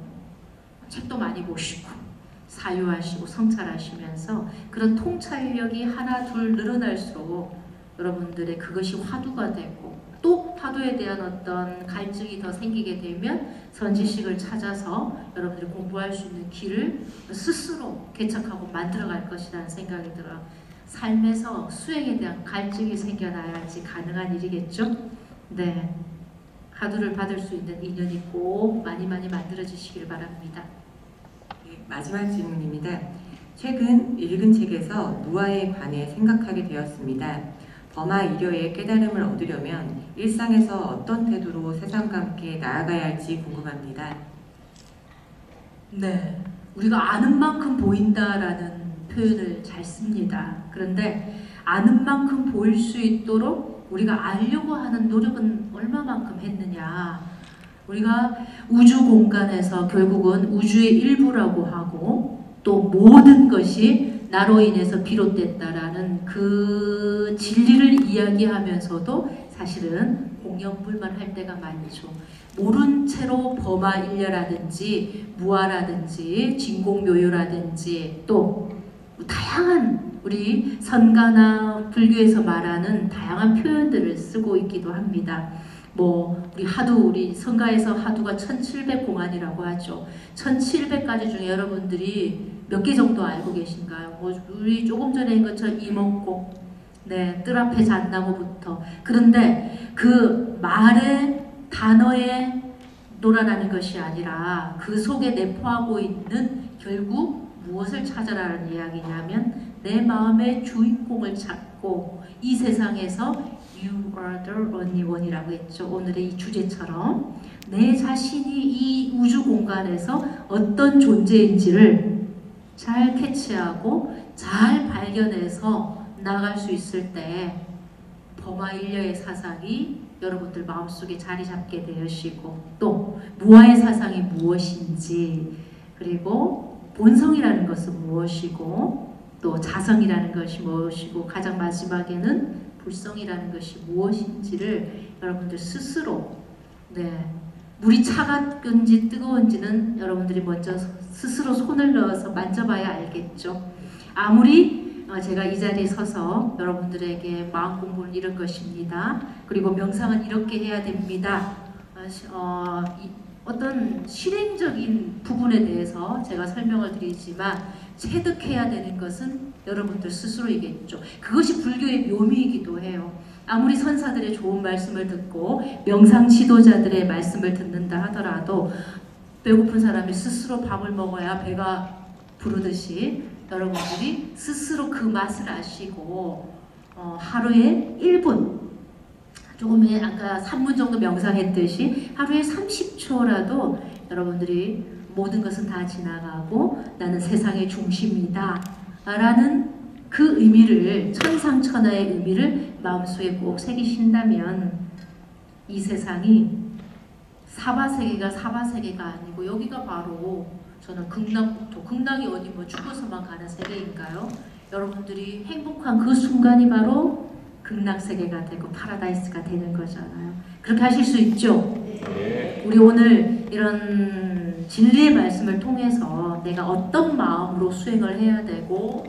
책도 많이 보시고 사유하시고 성찰하시면서 그런 통찰력이 하나 둘 늘어날수록 여러분들의 그것이 화두가 되고 또 화두에 대한 어떤 갈증이 더 생기게 되면 선지식을 찾아서 여러분들이 공부할 수 있는 길을 스스로 개척하고 만들어갈 것이라는 생각이 들어요. 삶에서 수행에 대한 갈증이 생겨나야지 가능한 일이겠죠? 네, 화두를 받을 수 있는 인연이 꼭 많이 만들어지시길 바랍니다. 마지막 질문입니다. 최근 읽은 책에서 무아에 관해 생각하게 되었습니다. 범아 일여의 깨달음을 얻으려면 일상에서 어떤 태도로 세상과 함께 나아가야 할지 궁금합니다. 네, 우리가 아는 만큼 보인다라는 표현을 잘 씁니다. 그런데 아는 만큼 보일 수 있도록 우리가 알려고 하는 노력은 얼마만큼 했느냐. 우리가 우주 공간에서 결국은 우주의 일부라고 하고 또 모든 것이 나로 인해서 비롯됐다라는 그 진리를 이야기하면서도 사실은 공연불만할 때가 많죠. 모른 채로 범아일려라든지 무아라든지 진공묘요라든지 또 다양한 우리 선가나 불교에서 말하는 다양한 표현들을 쓰고 있기도 합니다. 우리 성가에서 하두가 1700공안이라고 하죠. 1700가지 중에 여러분들이 몇 개 정도 알고 계신가요? 우리 조금 전에 한 것처럼 이목고, 뜰 앞에 잣나무부터. 그런데 그 말의 단어에 놀아나는 것이 아니라 그 속에 내포하고 있는 결국 무엇을 찾아라는 이야기냐면 내 마음의 주인공을 찾고 이 세상에서 You are the only one이라고 했죠. 오늘의 이 주제처럼 내 자신이 이 우주 공간에서 어떤 존재인지를 잘 캐치하고 잘 발견해서 나갈 수 있을 때 범아 일려의 사상이 여러분들 마음속에 자리 잡게 되시고 또 무아의 사상이 무엇인지 그리고 본성이라는 것은 무엇이고 또 자성이라는 것이 무엇이고 가장 마지막에는 불성이라는 것이 무엇인지를 여러분들 스스로 물이 차갑은지 뜨거운지는 여러분들이 먼저 스스로 손을 넣어서 만져봐야 알겠죠. 아무리 제가 이 자리에 서서 여러분들에게 마음 공부를 이룬 것입니다. 그리고 명상은 이렇게 해야 됩니다. 어떤 실행적인 부분에 대해서 제가 설명을 드리지만 체득해야 되는 것은 여러분들 스스로이겠죠. 그것이 불교의 묘미이기도 해요. 아무리 선사들의 좋은 말씀을 듣고 명상 지도자들의 말씀을 듣는다 하더라도 배고픈 사람이 스스로 밥을 먹어야 배가 부르듯이 여러분들이 스스로 그 맛을 아시고 하루에 1분 조금 아까 3분 정도 명상했듯이 하루에 30초라도 여러분들이 모든 것은 다 지나가고 나는 세상의 중심이다 라는 그 의미를 천상천하의 의미를 마음속에 꼭 새기신다면 이 세상이 사바세계가 사바세계가 아니고 여기가 바로 저는 극락국토, 극락이 어디 뭐 죽어서만 가는 세계인가요? 여러분들이 행복한 그 순간이 바로 극락세계가 되고 파라다이스가 되는 거잖아요. 그렇게 하실 수 있죠? 네. 우리 오늘 이런 진리의 말씀을 통해서 내가 어떤 마음으로 수행을 해야 되고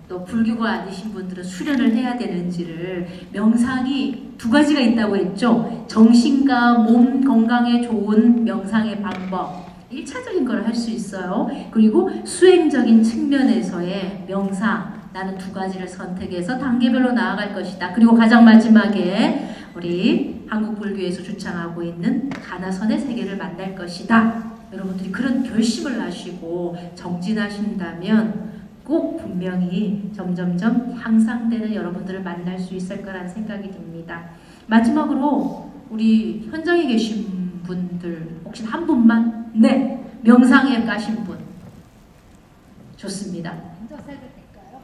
또 불교가 아니신 분들은 수련을 해야 되는지를 명상이 두 가지가 있다고 했죠. 정신과 몸 건강에 좋은 명상의 방법 1차적인 걸 할 수 있어요. 그리고 수행적인 측면에서의 명상 나는 두 가지를 선택해서 단계별로 나아갈 것이다. 그리고 가장 마지막에 우리 한국불교에서 주창하고 있는 가나선의 세계를 만날 것이다. 여러분들이 그런 결심을 하시고 정진하신다면 꼭 분명히 점점점 향상되는 여러분들을 만날 수 있을 거라는 생각이 듭니다. 마지막으로 우리 현장에 계신 분들 혹시 한 분만? 네! 명상에 가신 분. 좋습니다. 앉아서 해도 될까요?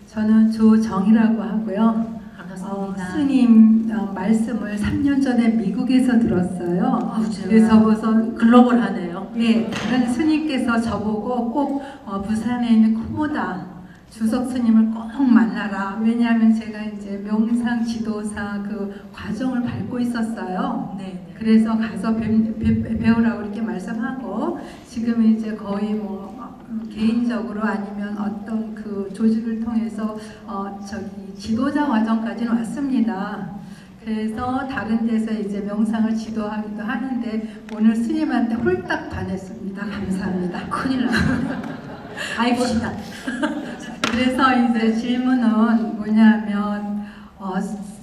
저는 조정이라고 하고요. 스님 말씀을 3년 전에 미국에서 들었어요. 그래서 우선 글로벌하네요. 네, 다른 스님께서 저보고 꼭 부산에 있는 코모다 주석 스님을 꼭 만나라. 왜냐하면 제가 이제 명상 지도사 그 과정을 밟고 있었어요. 네. 그래서 가서 배우라고 이렇게 말씀하고 지금 이제 거의 개인적으로 아니면 어떤 그 조직을 통해서 지도자 과정까지는 왔습니다. 그래서 다른 데서 이제 명상을 지도하기도 하는데 오늘 스님한테 홀딱 반했습니다. 감사합니다. 큰일 났네. 가입시다. 그래서 이제 질문은 뭐냐면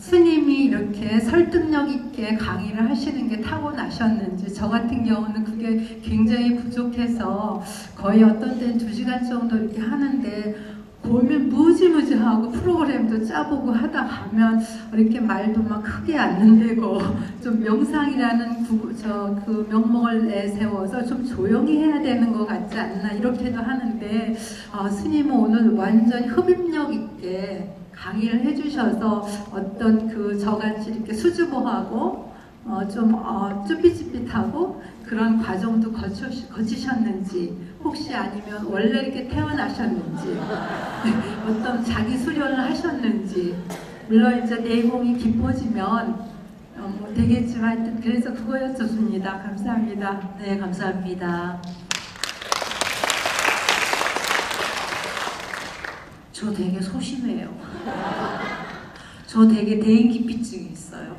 스님이 이렇게 설득력 있게 강의를 하시는 게 타고나셨는지 저 같은 경우는 그게 굉장히 부족해서 거의 어떤 때는 2시간 정도 이렇게 하는데 보면 무지무지하고 프로그램도 짜보고 하다 가면 이렇게 말도 막 크게 안 되고 좀 명상이라는 그 명목을 내세워서 좀 조용히 해야 되는 것 같지 않나 이렇게도 하는데 스님은 오늘 완전히 흡입력 있게 강의를 해주셔서 어떤 그 저같이 이렇게 수줍어하고 좀 쭈삣쭈삣하고 그런 과정도 거치셨는지 혹시 아니면 원래 이렇게 태어나셨는지 어떤 자기 수련을 하셨는지 물론 이제 내공이 깊어지면 되겠지만 하여튼 그래서 그거 여쭙습니다. 감사합니다. 네, 감사합니다. 저 되게 소심해요. 저 되게 대인기피증이 있어요.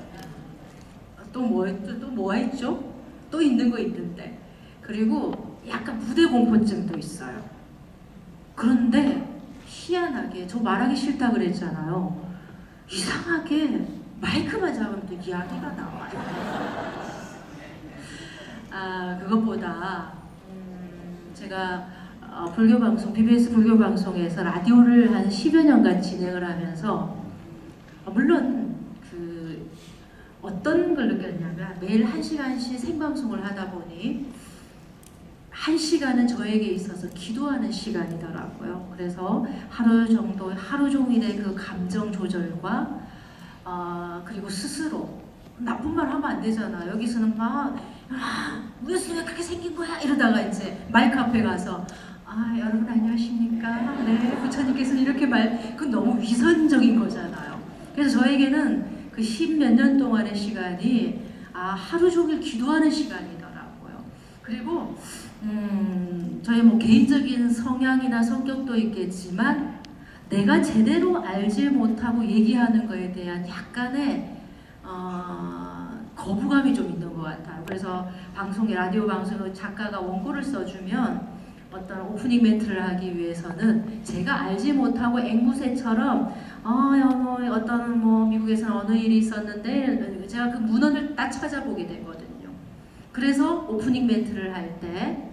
또 뭐가 있죠? 또 있는 거 있는데. 그리고 약간 무대 공포증도 있어요. 그런데 희한하게 저 말하기 싫다 그랬잖아요. 이상하게 마이크만 잡으면 또 이야기가 나와요. 그것보다 제가 불교 방송, BBS 불교 방송에서 라디오를 한 10여 년간 진행을 하면서 물론 그 어떤 걸 느꼈냐면 매일 1시간씩 생방송을 하다 보니 1시간은 저에게 있어서 기도하는 시간이더라고요. 그래서 하루 정도, 하루 종일의 그 감정 조절과 그리고 스스로 나쁜 말 하면 안 되잖아. 여기서는 막 왜 그렇게 생긴 거야? 이러다가 이제 마이크 앞에 가서 여러분 안녕하십니까? 네, 부처님께서는 이렇게 그건 너무 위선적인 거잖아요. 그래서 저에게는 그 10몇 년 동안의 시간이 하루 종일 기도하는 시간이더라고요. 그리고 저의 뭐 개인적인 성향이나 성격도 있겠지만 내가 제대로 알지 못하고 얘기하는 거에 대한 약간의 거부감이 좀 있는 것 같아요. 그래서 방송에 라디오 방송에 작가가 원고를 써주면 어떤 오프닝 멘트를 하기 위해서는 제가 알지 못하고 앵무새처럼 어떤 뭐 미국에서는 어느 일이 있었는데 제가 그 문헌을 딱 찾아보게 되거든요. 그래서 오프닝 멘트를 할 때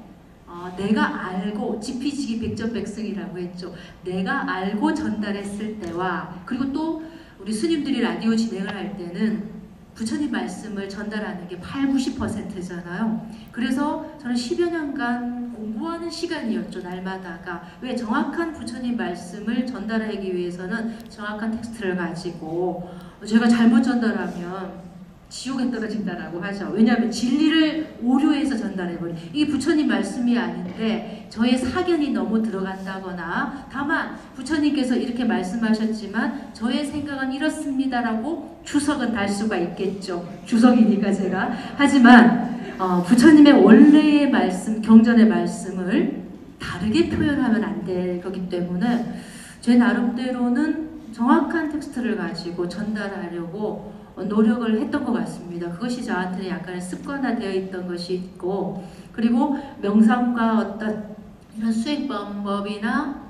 내가 알고 지피지기 백전백승이라고 했죠. 내가 알고 전달했을 때와 그리고 또 우리 스님들이 라디오 진행을 할 때는 부처님 말씀을 전달하는 게 80~90%잖아요. 그래서 저는 10여 년간 공부하는 시간이었죠. 날마다가. 왜 정확한 부처님 말씀을 전달하기 위해서는 정확한 텍스트를 가지고 제가 잘못 전달하면 지옥에 떨어진다라고 하죠. 왜냐하면 진리를 오류해서 전달해버려. 이게 부처님 말씀이 아닌데 저의 사견이 너무 들어간다거나 다만 부처님께서 이렇게 말씀하셨지만 저의 생각은 이렇습니다라고 주석은 달 수가 있겠죠. 주석이니까 제가. 하지만 부처님의 원래의 말씀, 경전의 말씀을 다르게 표현하면 안 될 거기 때문에 제 나름대로는 정확한 텍스트를 가지고 전달하려고 노력을 했던 것 같습니다. 그것이 저한테는 약간의 습관화되어 있던 것이 있고 그리고 명상과 어떤 이런 수행 방법이나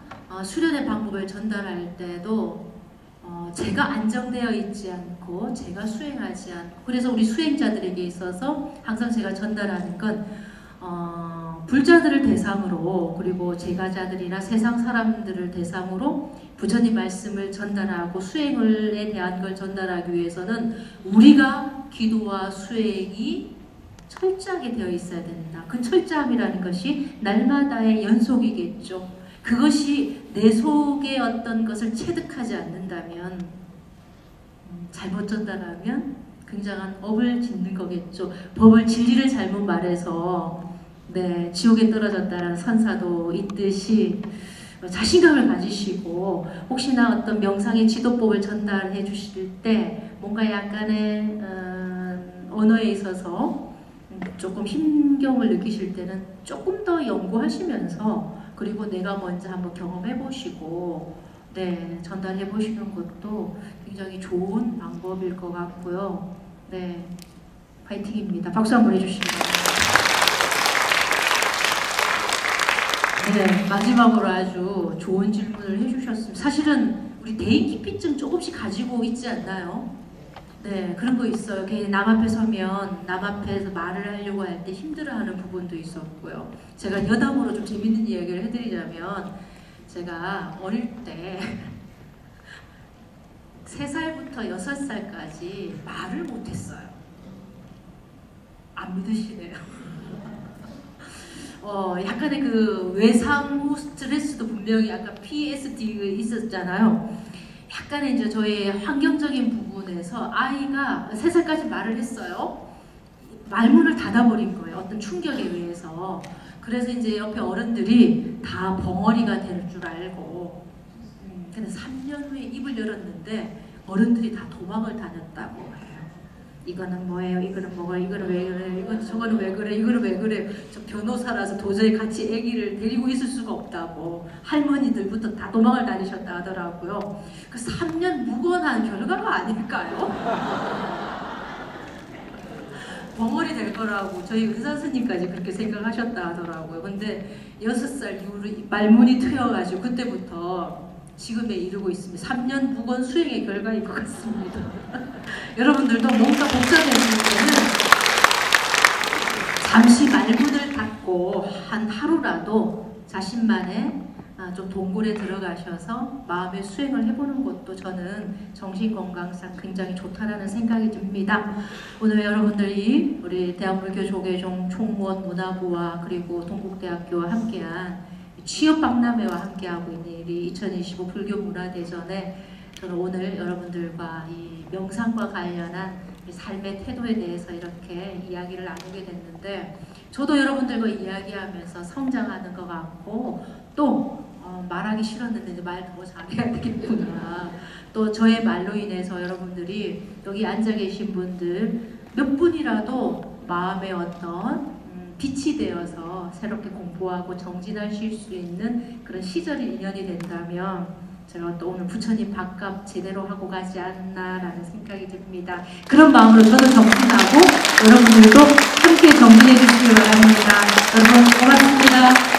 수련의 방법을 전달할 때도 제가 안정되어 있지 않고 제가 수행하지 않고 그래서 우리 수행자들에게 있어서 항상 제가 전달하는 건 불자들을 대상으로 그리고 제가자들이나 세상 사람들을 대상으로 부처님 말씀을 전달하고 수행에 대한 걸 전달하기 위해서는 우리가 기도와 수행이 철저하게 되어 있어야 된다. 그 철저함이라는 것이 날마다의 연속이겠죠. 그것이 내 속의 어떤 것을 체득하지 않는다면 잘못 전달하면 굉장한 업을 짓는 거겠죠. 법을 진리를 잘못 말해서 지옥에 떨어졌다는 선사도 있듯이 자신감을 가지시고 혹시나 어떤 명상의 지도법을 전달해 주실 때 뭔가 약간의 언어에 있어서 조금 힘겨움을 느끼실 때는 조금 더 연구하시면서 그리고 내가 먼저 한번 경험해 보시고 전달해 보시는 것도 굉장히 좋은 방법일 것 같고요. 파이팅입니다. 박수 한번 해주시면. 마지막으로 아주 좋은 질문을 해주셨습니다. 사실은 우리 대인기피증 조금씩 가지고 있지 않나요? 그런 거 있어요. 괜히 남 앞에 서면 남 앞에서 말을 하려고 할 때 힘들어하는 부분도 있었고요. 제가 여담으로 좀 재밌는 이야기를 해드리자면 제가 어릴 때 3살부터 6살까지 말을 못했어요. 안 믿으시네요. 약간의 그 외상 후 스트레스도 분명히 약간 PTSD가 있었잖아요. 약간의 이제 저의 환경적인 부분에서 아이가 3살까지 말을 했어요. 말문을 닫아버린 거예요. 어떤 충격에 의해서. 그래서 이제 옆에 어른들이 다 벙어리가 될 줄 알고 근데 3년 후에 입을 열었는데 어른들이 다 도망을 다녔다고 해요. 이거는 뭐예요? 이거는 뭐가? 이거는 왜 그래? 이건 저거는 왜 그래? 이거는 왜 그래? 저 변호사라서 도저히 같이 아기를 데리고 있을 수가 없다고 할머니들부터 다 도망을 다니셨다 하더라고요. 그 3년 무건한 결과가 아닐까요? 벙어리 될 거라고 저희 의사 선생님까지 그렇게 생각하셨다 하더라고요. 근데 6살 이후로 말문이 트여가지고 그때부터 지금에 이르고 있습니다. 3년 무건 수행의 결과인 것 같습니다. 여러분들도 뭔가 복잡해질 때는 잠시 말문을 닫고 잡고 한 하루라도 자신만의 좀 동굴에 들어가셔서 마음의 수행을 해보는 것도 저는 정신건강상 굉장히 좋다라는 생각이 듭니다. 오늘 여러분들이 우리 대한불교조계종 총무원 문화부와 그리고 동국대학교와 함께한 취업박람회와 함께하고 있는 우리 2025 불교문화대전에 저는 오늘 여러분들과 이 명상과 관련한 삶의 태도에 대해서 이렇게 이야기를 나누게 됐는데 저도 여러분들과 이야기하면서 성장하는 것 같고 또 말하기 싫었는데 이제 말 더 잘해야 되겠구나. 또 저의 말로 인해서 여러분들이 여기 앉아 계신 분들 몇 분이라도 마음의 어떤 빛이 되어서 새롭게 공부하고 정진하실 수 있는 그런 시절이 인연이 된다면 제가 또 오늘 부처님 밥값 제대로 하고 가지 않나라는 생각이 듭니다. 그런 마음으로 저는 정진하고 여러분들도 함께 정진해 주시기 바랍니다. 여러분 고맙습니다.